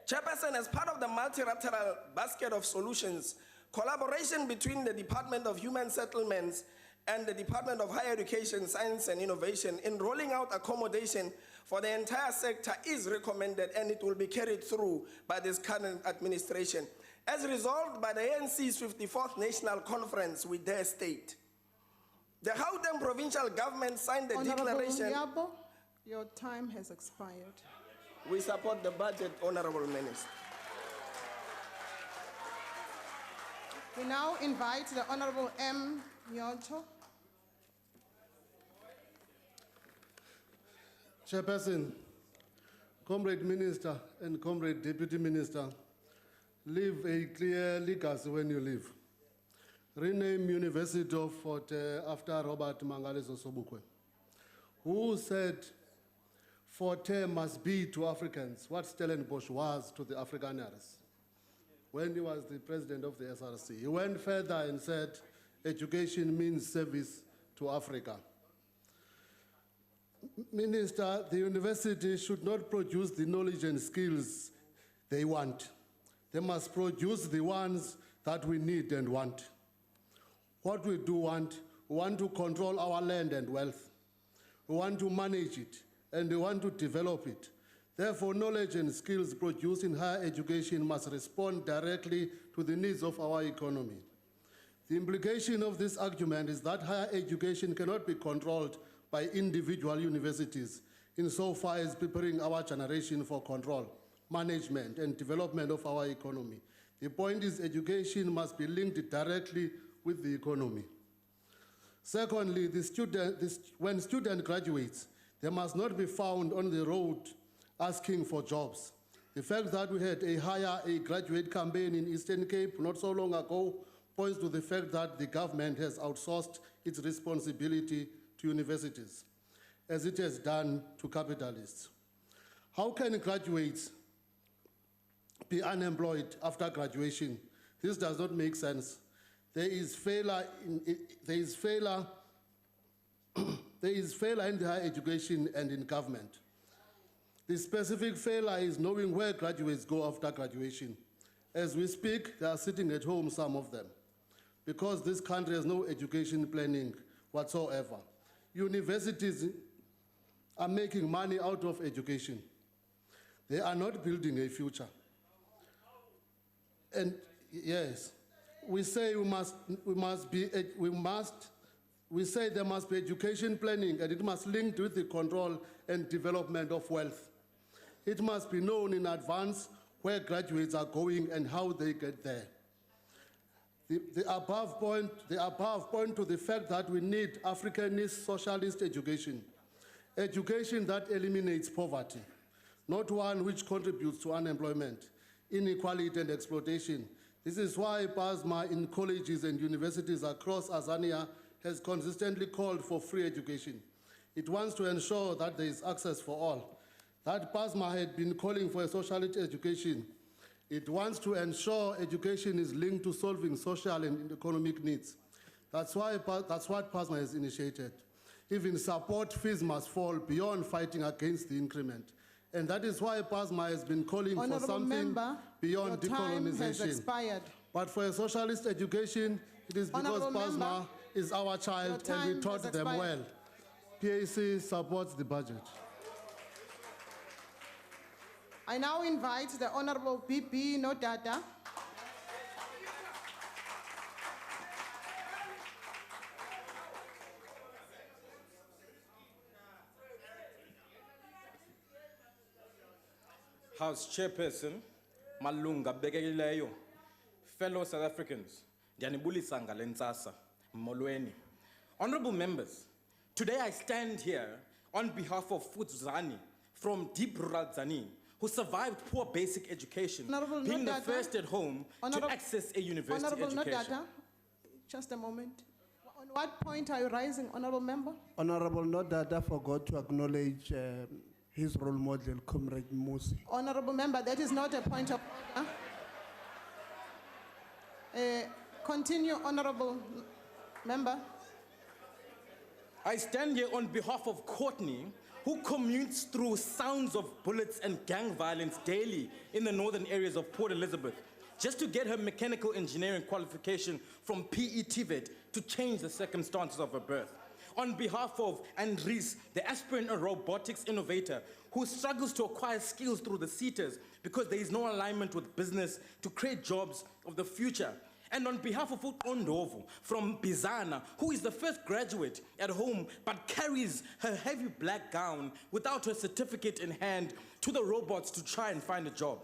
Chairperson, as part of the multilateral basket of solutions, collaboration between the Department of Human Settlements and the Department of Higher Education, Science and Innovation in rolling out accommodation for the entire sector is recommended, and it will be carried through by this current administration. As resolved by the ANC's 54th National Conference, we dare state, The Gauteng provincial government signed the Honorable declaration. Yabo, your time has expired. We support the budget, Honorable Minister. We now invite the Honorable M. Nyotho. Chairperson, Comrade Minister and Comrade Deputy Minister, leave a clear legacy when you leave. Rename University of Fort after Robert Mangaliso Sobukwe, who said Forte must be to Africans what Stellenbosch was to the Afrikaners when he was the president of the SRC. He went further and said education means service to Africa. Minister, the university should not produce the knowledge and skills they want. They must produce the ones that we need and want. What we do want, we want to control our land and wealth. We want to manage it, and we want to develop it. Therefore, knowledge and skills produced in higher education must respond directly to the needs of our economy. The implication of this argument is that higher education cannot be controlled by individual universities insofar as preparing our generation for control, management, and development of our economy. The point is education must be linked directly with the economy. Secondly, when student graduates, they must not be found on the road asking for jobs. The fact that we had a graduate campaign in Eastern Cape not so long ago points to the fact that the government has outsourced its responsibility to universities, as it has done to capitalists. How can graduates be unemployed after graduation? This does not make sense. There is failure in the higher education and in government. The specific failure is knowing where graduates go after graduation. As we speak, they are sitting at home, some of them, because this country has no education planning whatsoever. Universities are making money out of education. They are not building a future. And yes, we say we say there must be education planning, and it must link with the control and development of wealth. It must be known in advance where graduates are going and how they get there. The above point to the fact that we need Africanist socialist education, education that eliminates poverty, not one which contributes to unemployment, inequality, and exploitation. This is why PASMA in colleges and universities across Azania has consistently called for free education. It wants to ensure that there is access for all. That PASMA had been calling for a socialist education. It wants to ensure education is linked to solving social and economic needs. That's what PASMA has initiated. Even support fees must fall beyond fighting against the increment. And that is why PASMA has been calling for something beyond decolonization. But for a socialist education, it is because PASMA is our child and we taught them well. PAC supports the budget. I now invite the Honorable BP Nodada. House Chairperson, Malunga Begekileyo, fellow South Africans, Dianibulisa Ngalentsasa, Molweni. Honorable members, today I stand here on behalf of Fudzani from deep rural Tzaneen, who survived poor basic education, being the first at home to access a university Honorable education. Nodada, just a moment. On what point are you rising, Honorable Member? Honorable Nodada forgot to acknowledge his role model, Comrade Musi. Honorable Member, that is not a point of order. Continue, Honorable Member. I stand here on behalf of Courtney, who commutes through sounds of bullets and gang violence daily in the northern areas of Port Elizabeth, just to get her mechanical engineering qualification from PETVET to change the circumstances of her birth. On behalf of Andries, the aspirant robotics innovator, who struggles to acquire skills through the SETAs because there is no alignment with business to create jobs of the future. And on behalf of Ondovu from Bizana, who is the first graduate at home but carries her heavy black gown without her certificate in hand to the robots to try and find a job.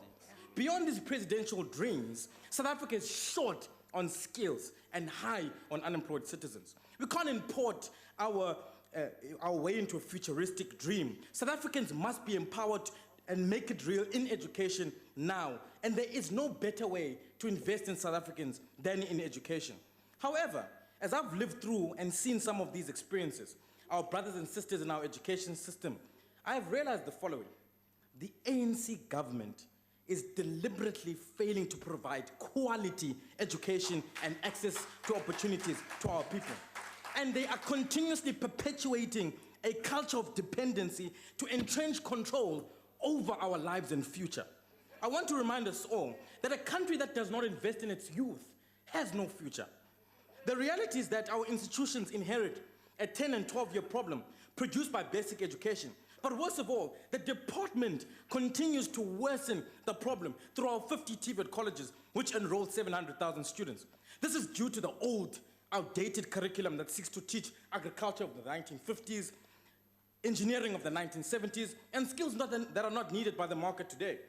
Beyond these presidential dreams, South Africa is short on skills and high on unemployed citizens. We can't import our way into a futuristic dream. South Africans must be empowered and make it real in education now. And there is no better way to invest in South Africans than in education. However, as I've lived through and seen some of these experiences, our brothers and sisters in our education system, I have realized the following. The ANC government is deliberately failing to provide quality education and access to opportunities to our people. And they are continuously perpetuating a culture of dependency to entrench control over our lives and future. I want to remind us all that a country that does not invest in its youth has no future. The reality is that our institutions inherit a 10 and 12-year problem produced by basic education. But worst of all, the department continues to worsen the problem through our 50 TVET colleges, which enroll 700,000 students. This is due to the old, outdated curriculum that seeks to teach agriculture of the 1950s, engineering of the 1970s, and skills that are not needed by the market today.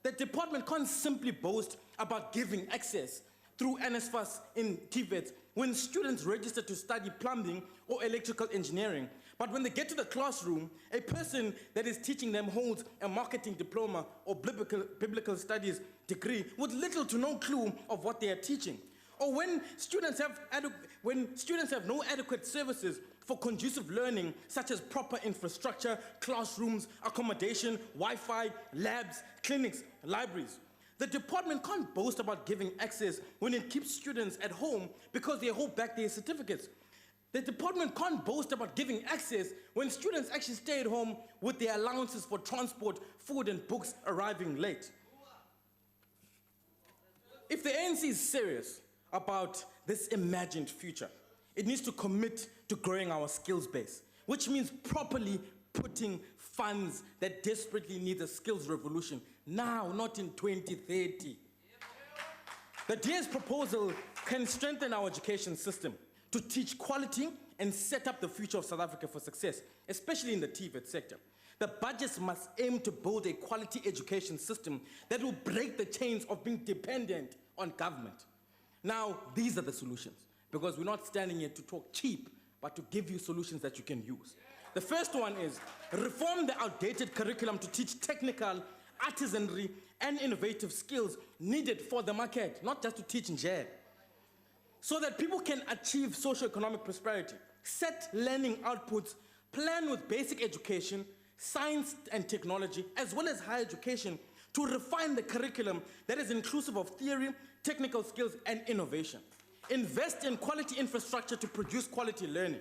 The department can't simply boast about giving access through NSFAS in TVET when students register to study plumbing or electrical engineering. But when they get to the classroom, a person that is teaching them holds a marketing diploma or biblical studies degree with little to no clue of what they are teaching. Or when students have no adequate services for conducive learning, such as proper infrastructure, classrooms, accommodation, Wi-Fi, labs, clinics, libraries. The department can't boast about giving access when it keeps students at home because they hold back their certificates. The department can't boast about giving access when students actually stay at home with their allowances for transport, food, and books arriving late. If the ANC is serious about this imagined future, it needs to commit to growing our skills base, which means properly putting funds that desperately need a skills revolution now, not in 2030. The DA's proposal can strengthen our education system to teach quality and set up the future of South Africa for success, especially in the TVET sector. The budgets must aim to build a quality education system that will break the chains of being dependent on government. Now, these are the solutions, because we're not standing here to talk cheap, but to give you solutions that you can use. The first one is reform the outdated curriculum to teach technical, artisanry, and innovative skills needed for the market, not just to teach in jail, so that people can achieve socio-economic prosperity, set learning outputs, plan with basic education, science and technology, as well as higher education, to refine the curriculum that is inclusive of theory, technical skills, and innovation. Invest in quality infrastructure to produce quality learning.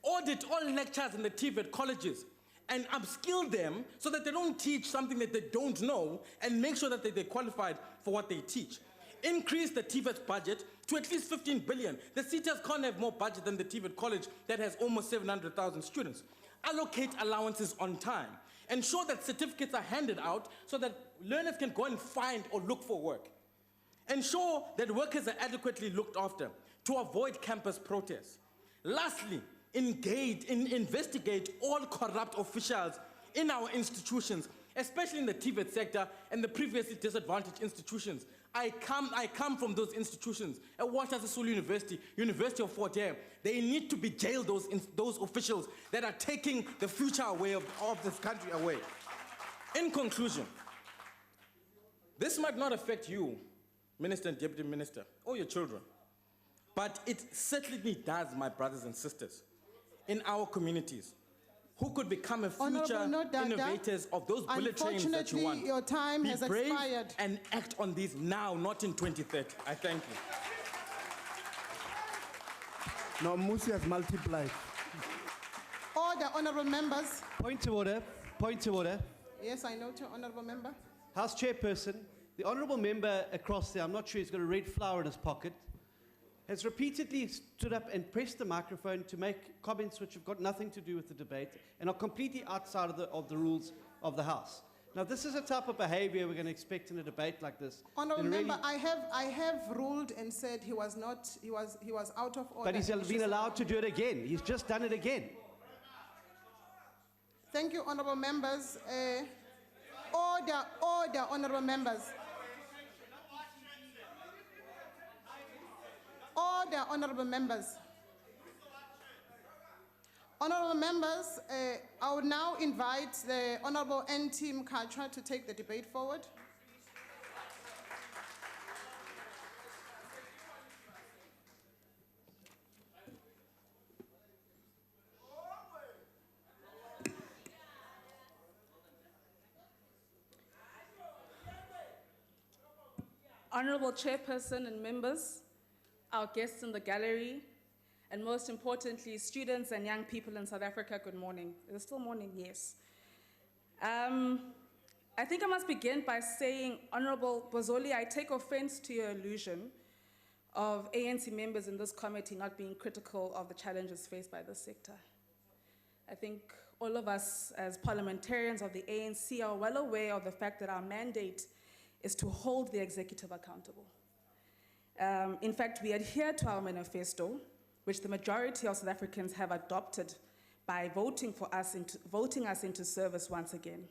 Audit all lecturers in the TVET colleges and upskill them so that they don't teach something that they don't know, and make sure that they're qualified for what they teach. Increase the TVET budget to at least 15 billion. The CTAs can't have more budget than the TVET college that has almost 700,000 students. Allocate allowances on time. Ensure that certificates are handed out so that learners can go and find or look for work. Ensure that workers are adequately looked after to avoid campus protests. Lastly, investigate all corrupt officials in our institutions, especially in the TVET sector and the previously disadvantaged institutions. I come from those institutions. At Walter Sisulu University, University of Fort Hare, they need to be jailed, those officials that are taking the future away of this country away. In conclusion, this might not affect you, Minister and Deputy Minister, or your children, but it certainly does, my brothers and sisters, in our communities, who could become a future innovators of those bullet trains that you want. Unfortunately, your time has brave expired. And act on these now, not in 2030. I thank you. No, Musi has multiplied. Order, honorable members. Point of order. Point of order. Yes, I note, honorable member. House Chairperson, the honourable member across there, I'm not sure he's got a red flower in his pocket, has repeatedly stood up and pressed the microphone to make comments which have got nothing to do with the debate and are completely outside of the rules of the House. Now, this is a type of behavior we're going to expect in a debate like this. Honourable And really- member, I have ruled and said he was out of order. But he's and he been should- allowed to do it again. He's just done it again. Thank you, honourable members. Order, honourable members. Order, honourable members. Honourable members, I would now invite the Honourable N.T. Mkhatshwa to take the debate forward. Honorable Chairperson and members, our guests in the gallery, and most importantly, students and young people in South Africa, good morning. Is it still morning? Yes. I think I must begin by saying, Honorable Bozoli, I take offense to your allusion of ANC members in this committee not being critical of the challenges faced by this sector. I think all of us as parliamentarians of the ANC are well aware of the fact that our mandate is to hold the executive accountable. In fact, we adhere to our manifesto, which the majority of South Africans have adopted by voting us into service once again.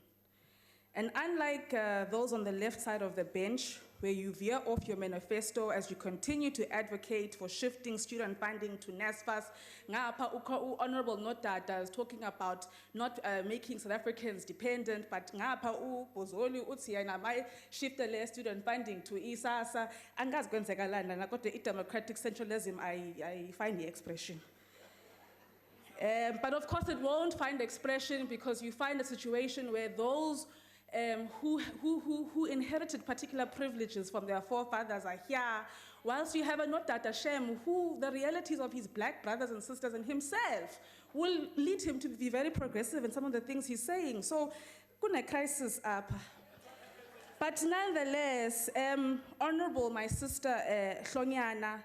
And unlike those on the left side of the bench, where you veer off your manifesto as you continue to advocate for shifting student funding to NSFAS, Honorable Notata is talking about not making South Africans dependent, but Bozoli Utsiana might shift the student funding to ISASA, and that's going to and I got the democratic centralism, I find the expression. But of course, it won't find expression because you find a situation where those who inherited particular privileges from their forefathers are here, whilst you have a Notata Shem, who the realities of his black brothers and sisters and himself will lead him to be very progressive in some of the things he's saying. So, kuna crisis up. But nonetheless, Honorable, my sister Hlonyana,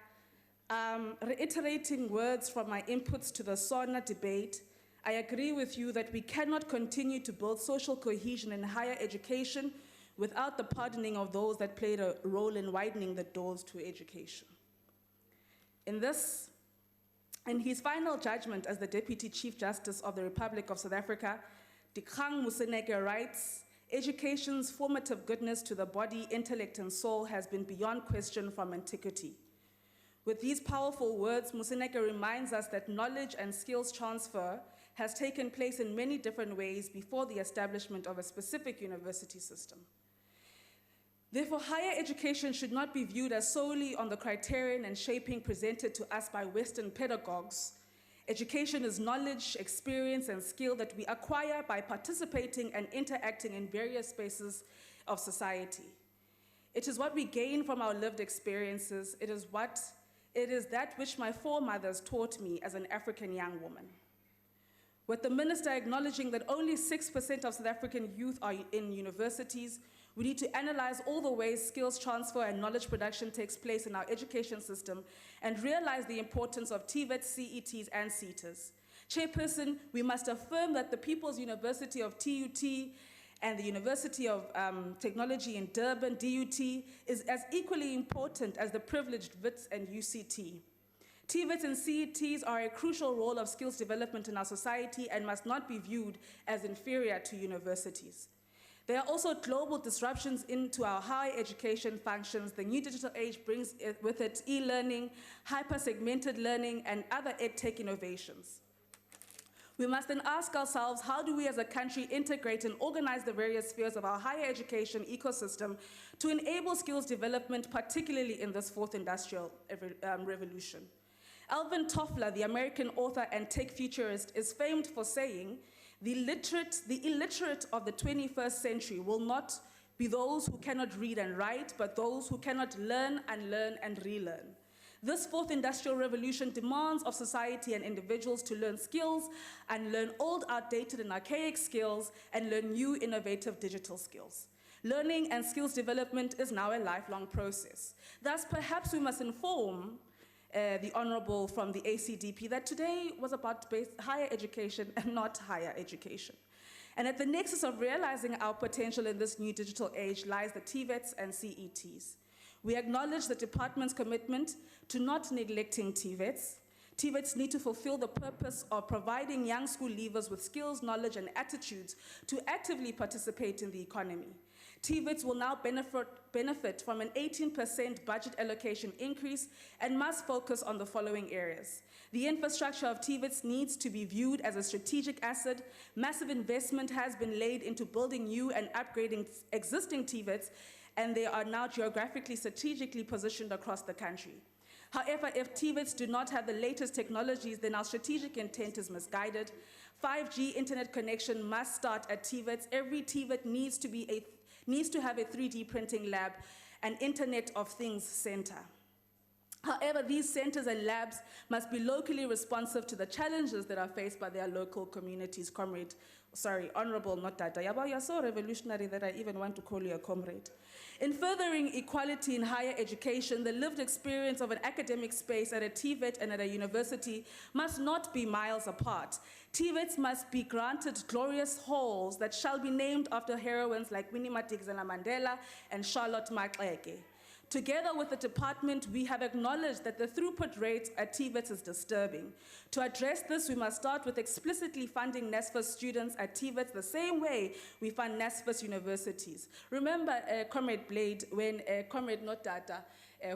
reiterating words from my inputs to the SONA debate, I agree with you that we cannot continue to build social cohesion in higher education without the pardoning of those that played a role in widening the doors to education. In his final judgment as the Deputy Chief Justice of the Republic of South Africa, Dikgang Moseneke writes, education's formative goodness to the body, intellect, and soul has been beyond question from antiquity. With these powerful words, Moseneke reminds us that knowledge and skills transfer has taken place in many different ways before the establishment of a specific university system. Therefore, higher education should not be viewed as solely on the criterion and shaping presented to us by Western pedagogues. Education is knowledge, experience, and skill that we acquire by participating and interacting in various spaces of society. It is what we gain from our lived experiences. It is that which my foremothers taught me as an African young woman. With the minister acknowledging that only 6% of South African youth are in universities, we need to analyze all the ways skills transfer and knowledge production takes place in our education system and realize the importance of TVETs, CETs, and CETAs. Chairperson, we must affirm that the People's University of TUT and the University of Technology in Durban, DUT, is as equally important as the privileged WITS and UCT. TVETs and CETs are a crucial role of skills development in our society and must not be viewed as inferior to universities. There are also global disruptions into our higher education functions. The new digital age brings with it e-learning, hyper-segmented learning, and other edtech innovations. We must then ask ourselves, how do we as a country integrate and organize the various spheres of our higher education ecosystem to enable skills development, particularly in this fourth industrial revolution? Alvin Toffler, the American author and tech futurist, is famed for saying, the illiterate of the 21st century will not be those who cannot read and write, but those who cannot learn and relearn. This fourth industrial revolution demands of society and individuals to learn skills and learn old, outdated, and archaic skills and learn new, innovative digital skills. Learning and skills development is now a lifelong process. Thus, perhaps we must inform the Honorable from the ACDP that today was about higher education and not higher education. And at the nexus of realizing our potential in this new digital age lies the TVETs and CETs. We acknowledge the department's commitment to not neglecting TVETs. TVETs need to fulfill the purpose of providing young school leavers with skills, knowledge, and attitudes to actively participate in the economy. TVETs will now benefit from an 18% budget allocation increase and must focus on the following areas. The infrastructure of TVETs needs to be viewed as a strategic asset. Massive investment has been laid into building new and upgrading existing TVETs, and they are now geographically strategically positioned across the country. However, if TVETs do not have the latest technologies, then our strategic intent is misguided. 5G internet connection must start at TVETs. Every TVET needs to have a 3D printing lab, an Internet of Things center. However, these centers and labs must be locally responsive to the challenges that are faced by their local communities. Honorable, not Dada. Yaba, you're so revolutionary that I even want to call you a comrade. In furthering equality in higher education, the lived experience of an academic space at a TVET and at a university must not be miles apart. TVETs must be granted glorious halls that shall be named after heroines like Winnie Madikizela Mandela and Charlotte Maxeke. Together with the department, we have acknowledged that the throughput rate at TVETs is disturbing. To address this, we must start with explicitly funding NSFAS students at TVETs the same way we fund NSFAS universities. Remember, Comrade Blade, when Comrade Notata,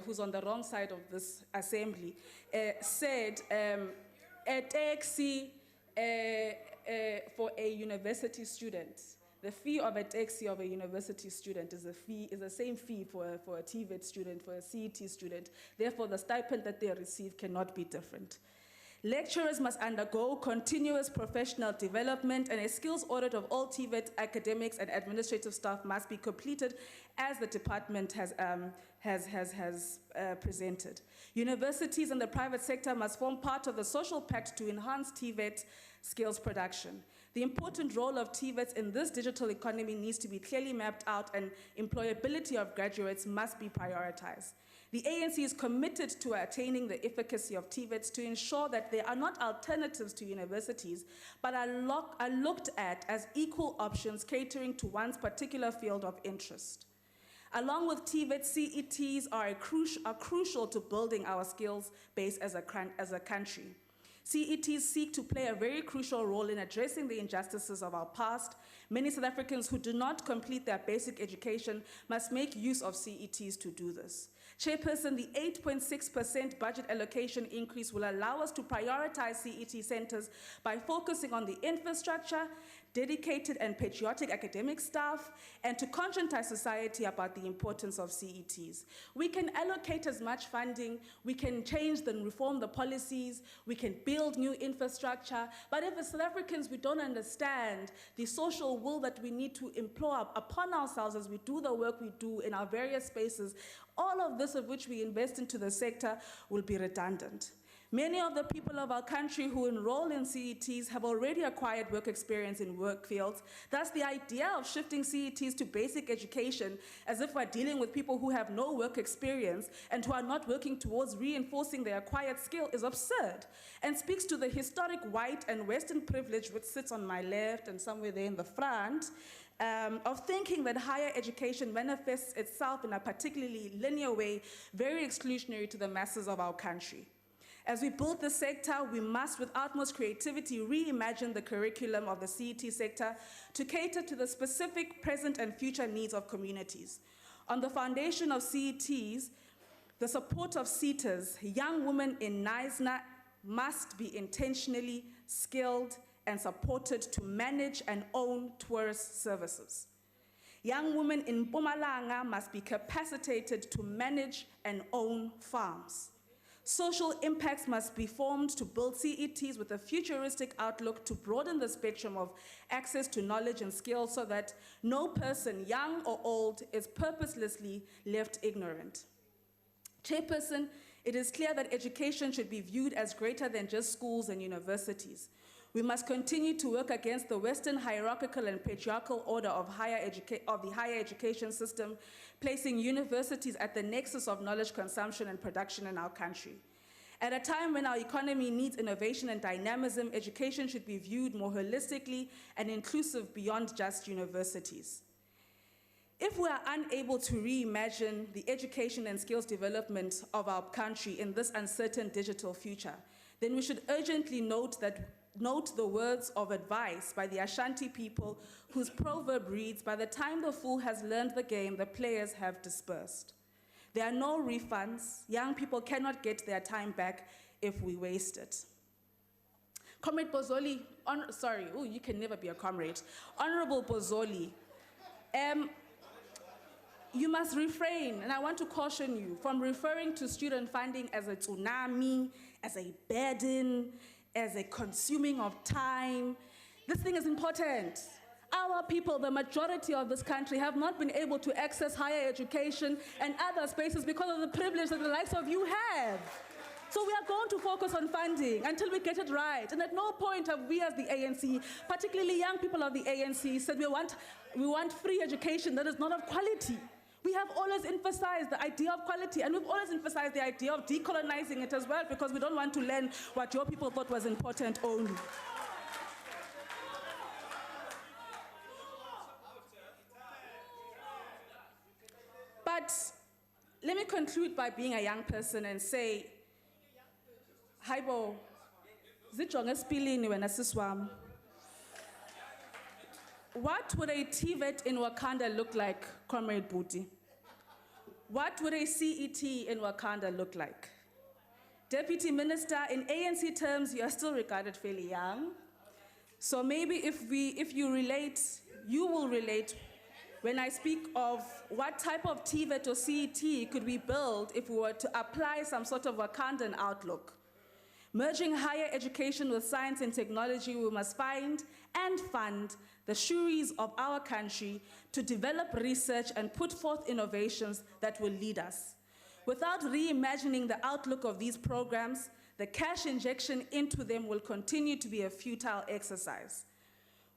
who's on the wrong side of this assembly, said a taxi for a university student. The fee of a taxi of a university student is the same fee for a TVET student, for a CET student. Therefore, the stipend that they receive cannot be different. Lecturers must undergo continuous professional development, and a skills audit of all TVET academics and administrative staff must be completed as the department has presented. Universities and the private sector must form part of the social pact to enhance TVET skills production. The important role of TVETs in this digital economy needs to be clearly mapped out, and employability of graduates must be prioritized. The ANC is committed to attaining the efficacy of TVETs to ensure that they are not alternatives to universities, but are looked at as equal options catering to one's particular field of interest. Along with TVET, CETs are crucial to building our skills base as a country. CETs seek to play a very crucial role in addressing the injustices of our past. Many South Africans who do not complete their basic education must make use of CETs to do this. Chairperson, the 8.6% budget allocation increase will allow us to prioritize CET centers by focusing on the infrastructure, dedicated and patriotic academic staff, and to conscientize society about the importance of CETs. We can allocate as much funding, we can change and reform the policies, we can build new infrastructure, but if as South Africans we don't understand the social will that we need to employ upon ourselves as we do the work we do in our various spaces, all of this of which we invest into the sector will be redundant. Many of the people of our country who enroll in CETs have already acquired work experience in work fields. Thus, the idea of shifting CETs to basic education as if we're dealing with people who have no work experience and who are not working towards reinforcing their acquired skill is absurd and speaks to the historic white and Western privilege which sits on my left and somewhere there in the front, of thinking that higher education manifests itself in a particularly linear way, very exclusionary to the masses of our country. As we build the sector, we must, with utmost creativity, reimagine the curriculum of the CET sector to cater to the specific present and future needs of communities. On the foundation of CETs, the support of CETers, young women in Knysna must be intentionally skilled and supported to manage and own tourist services. Young women in Mpumalanga must be capacitated to manage and own farms. Social impacts must be formed to build CETs with a futuristic outlook to broaden the spectrum of access to knowledge and skills so that no person, young or old, is purposelessly left ignorant. Chairperson, it is clear that education should be viewed as greater than just schools and universities. We must continue to work against the Western hierarchical and patriarchal order of the higher education system, placing universities at the nexus of knowledge consumption and production in our country. At a time when our economy needs innovation and dynamism, education should be viewed more holistically and inclusive beyond just universities. If we are unable to reimagine the education and skills development of our country in this uncertain digital future, then we should urgently note the words of advice by the Ashanti people whose proverb reads, "By the time the fool has learned the game, the players have dispersed." There are no refunds. Young people cannot get their time back if we waste it. Comrade Bozoli, you can never be a comrade. Honorable Bozoli, you must refrain, and I want to caution you, from referring to student funding as a tsunami, as a burden, as a consuming of time. This thing is important. Our people, the majority of this country, have not been able to access higher education and other spaces because of the privilege that the likes of you have. So we are going to focus on funding until we get it right. And at no point have we as the ANC, particularly young people of the ANC, said we want free education that is not of quality. We have always emphasized the idea of quality, and we've always emphasized the idea of decolonizing it as well, because we don't want to learn what your people thought was important only. But let me conclude by being a young person and say, Haibo, zijonge spilini wena siswam. What would a TVET in Wakanda look like, Comrade Booty? What would a CET in Wakanda look like? Deputy Minister, in ANC terms, you are still regarded fairly young. So maybe if you relate, you will relate when I speak of what type of TVET or CET could we build if we were to apply some sort of Wakandan outlook. Merging higher education with science and technology, we must find and fund the shuris of our country to develop research and put forth innovations that will lead us. Without reimagining the outlook of these programs, the cash injection into them will continue to be a futile exercise.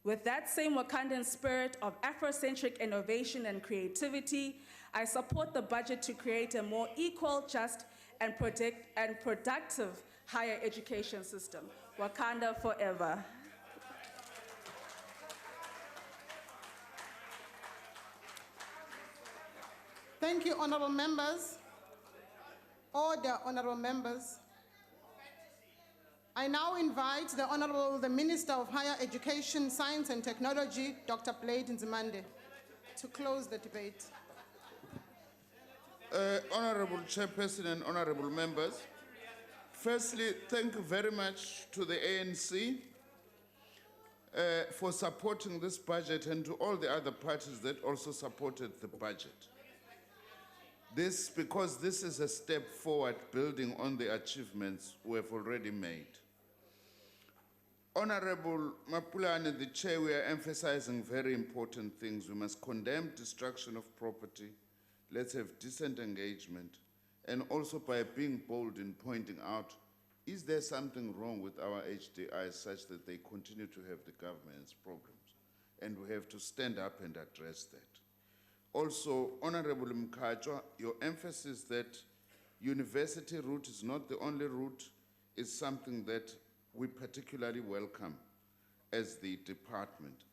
With that same Wakandan spirit of Afrocentric innovation and creativity, I support the budget to create a more equal, just, and productive higher education system. Wakanda forever. Thank you, honorable members. Order, honorable members. I now invite the Minister of Higher Education, Science and Technology, Dr. Blade Nzimande, to close the debate. Honorable Chairperson and honorable members, firstly, thank you very much to the ANC for supporting this budget, and to all the other parties that also supported the budget. Because this is a step forward building on the achievements we have already made. Honorable Mapulane, the chair, we are emphasizing very important things. We must condemn destruction of property. Let's have decent engagement. And also by being bold in pointing out, is there something wrong with our HDIs such that they continue to have the government's programs? And we have to stand up and address that. Also, Honorable Mkajwa, your emphasis that university route is not the only route is something that we particularly welcome as the department.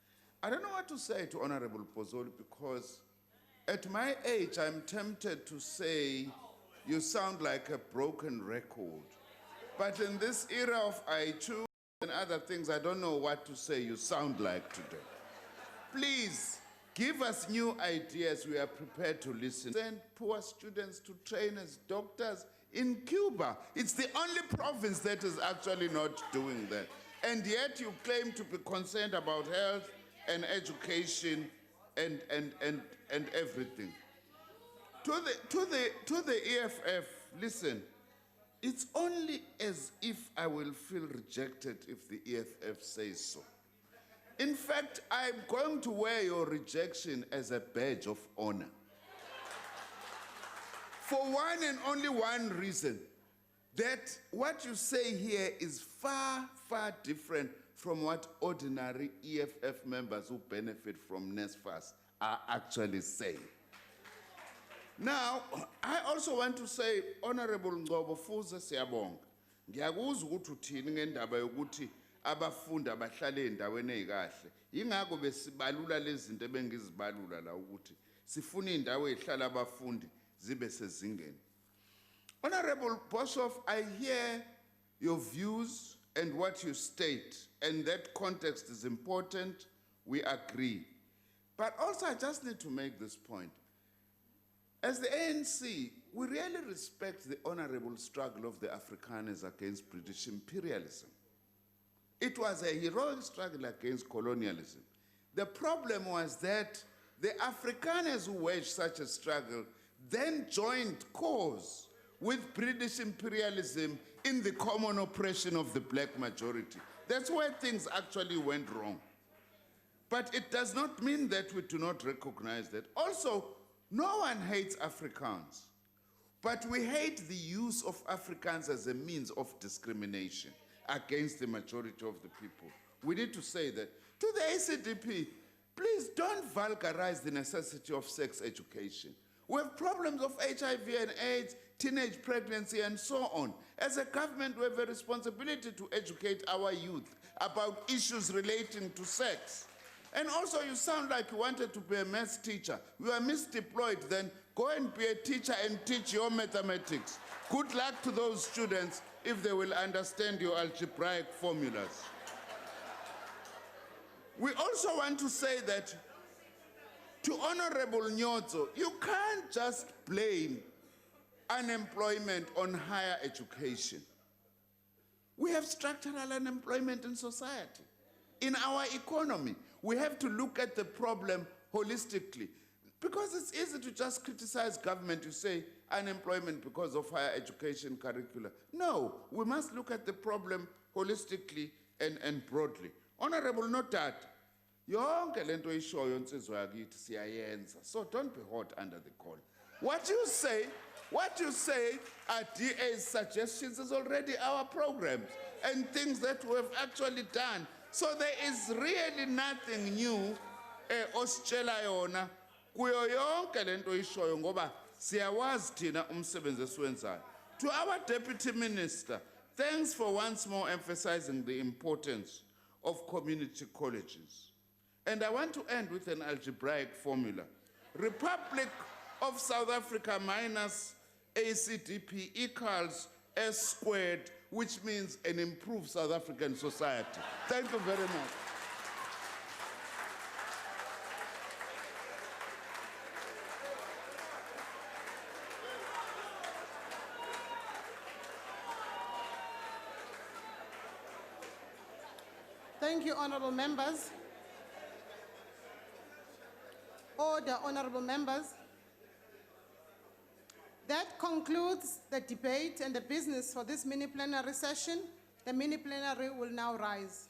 I don't know what to say to Honorable Bozoli, because at my age, I'm tempted to say you sound like a broken record. But in this era of I2 and other things, I don't know what to say you sound like today. Please, give us new ideas. We are prepared to listen. Send poor students to train as doctors in Cuba. It's the only province that is actually not doing that. And yet you claim to be concerned about health and education and everything. To the EFF, listen, it's only as if I will feel rejected if the EFF says so. In fact, I'm going to wear your rejection as a badge of honor. For one and only one reason, that what you say here is far, far different from what ordinary EFF members who benefit from NSFAS are actually saying. Now, I also want to say, Honorable Ngobo Fuze Siyabonga, Ngiyakuzwa ukuthi uthini ngendaba yokuthi abafundi abahlale endaweni ezikahle. Ingakho besibalula lezi zinto ebengizibalula la ukuthi sifuna indawo ehlala abafundi zibe sezingeni. Honorable Boshoff, I hear your views and what you state, and that context is important. We agree. But also, I just need to make this point. As the ANC, we really respect the honorable struggle of the Afrikaners against British imperialism. It was a heroic struggle against colonialism. The problem was that the Afrikaners who waged such a struggle then joined cause with British imperialism in the common oppression of the black majority. That's where things actually went wrong. But it does not mean that we do not recognize that. Also, no one hates Afrikaans, but we hate the use of Afrikaans as a means of discrimination against the majority of the people. We need to say that. To the ACDP, please don't vulgarize the necessity of sex education. We have problems of HIV and AIDS, teenage pregnancy, and so on. As a government, we have a responsibility to educate our youth about issues relating to sex. And also, you sound like you wanted to be a maths teacher. You are misdeployed, then go and be a teacher and teach your mathematics. Good luck to those students if they will understand your algebraic formulas. We also want to say that to Honorable Nyodzo, you can't just blame unemployment on higher education. We have structural unemployment in society. In our economy, we have to look at the problem holistically. Because it's easy to just criticize government, you say unemployment because of higher education curricula. No, we must look at the problem holistically and broadly. Honorable Notat, yonke lento ishoyo insizwa yakithi siyayenza. So don't be hot under the collar. What you say are DA's suggestions is already our programs and things that we have actually done. So there is really nothing new ositshela yona kuyo yonke lento ishoyo ngoba siyawazi thina umsebenzi esiwenzayo. To our Deputy Minister, thanks for once more emphasizing the importance of community colleges. And I want to end with an algebraic formula. Republic of South Africa minus ACDP equals S squared, which means an improved South African society. Thank you very much. Thank you, honorable members. Order, honorable members. That concludes the debate and the business for this mini plenary session. The mini plenary will now rise.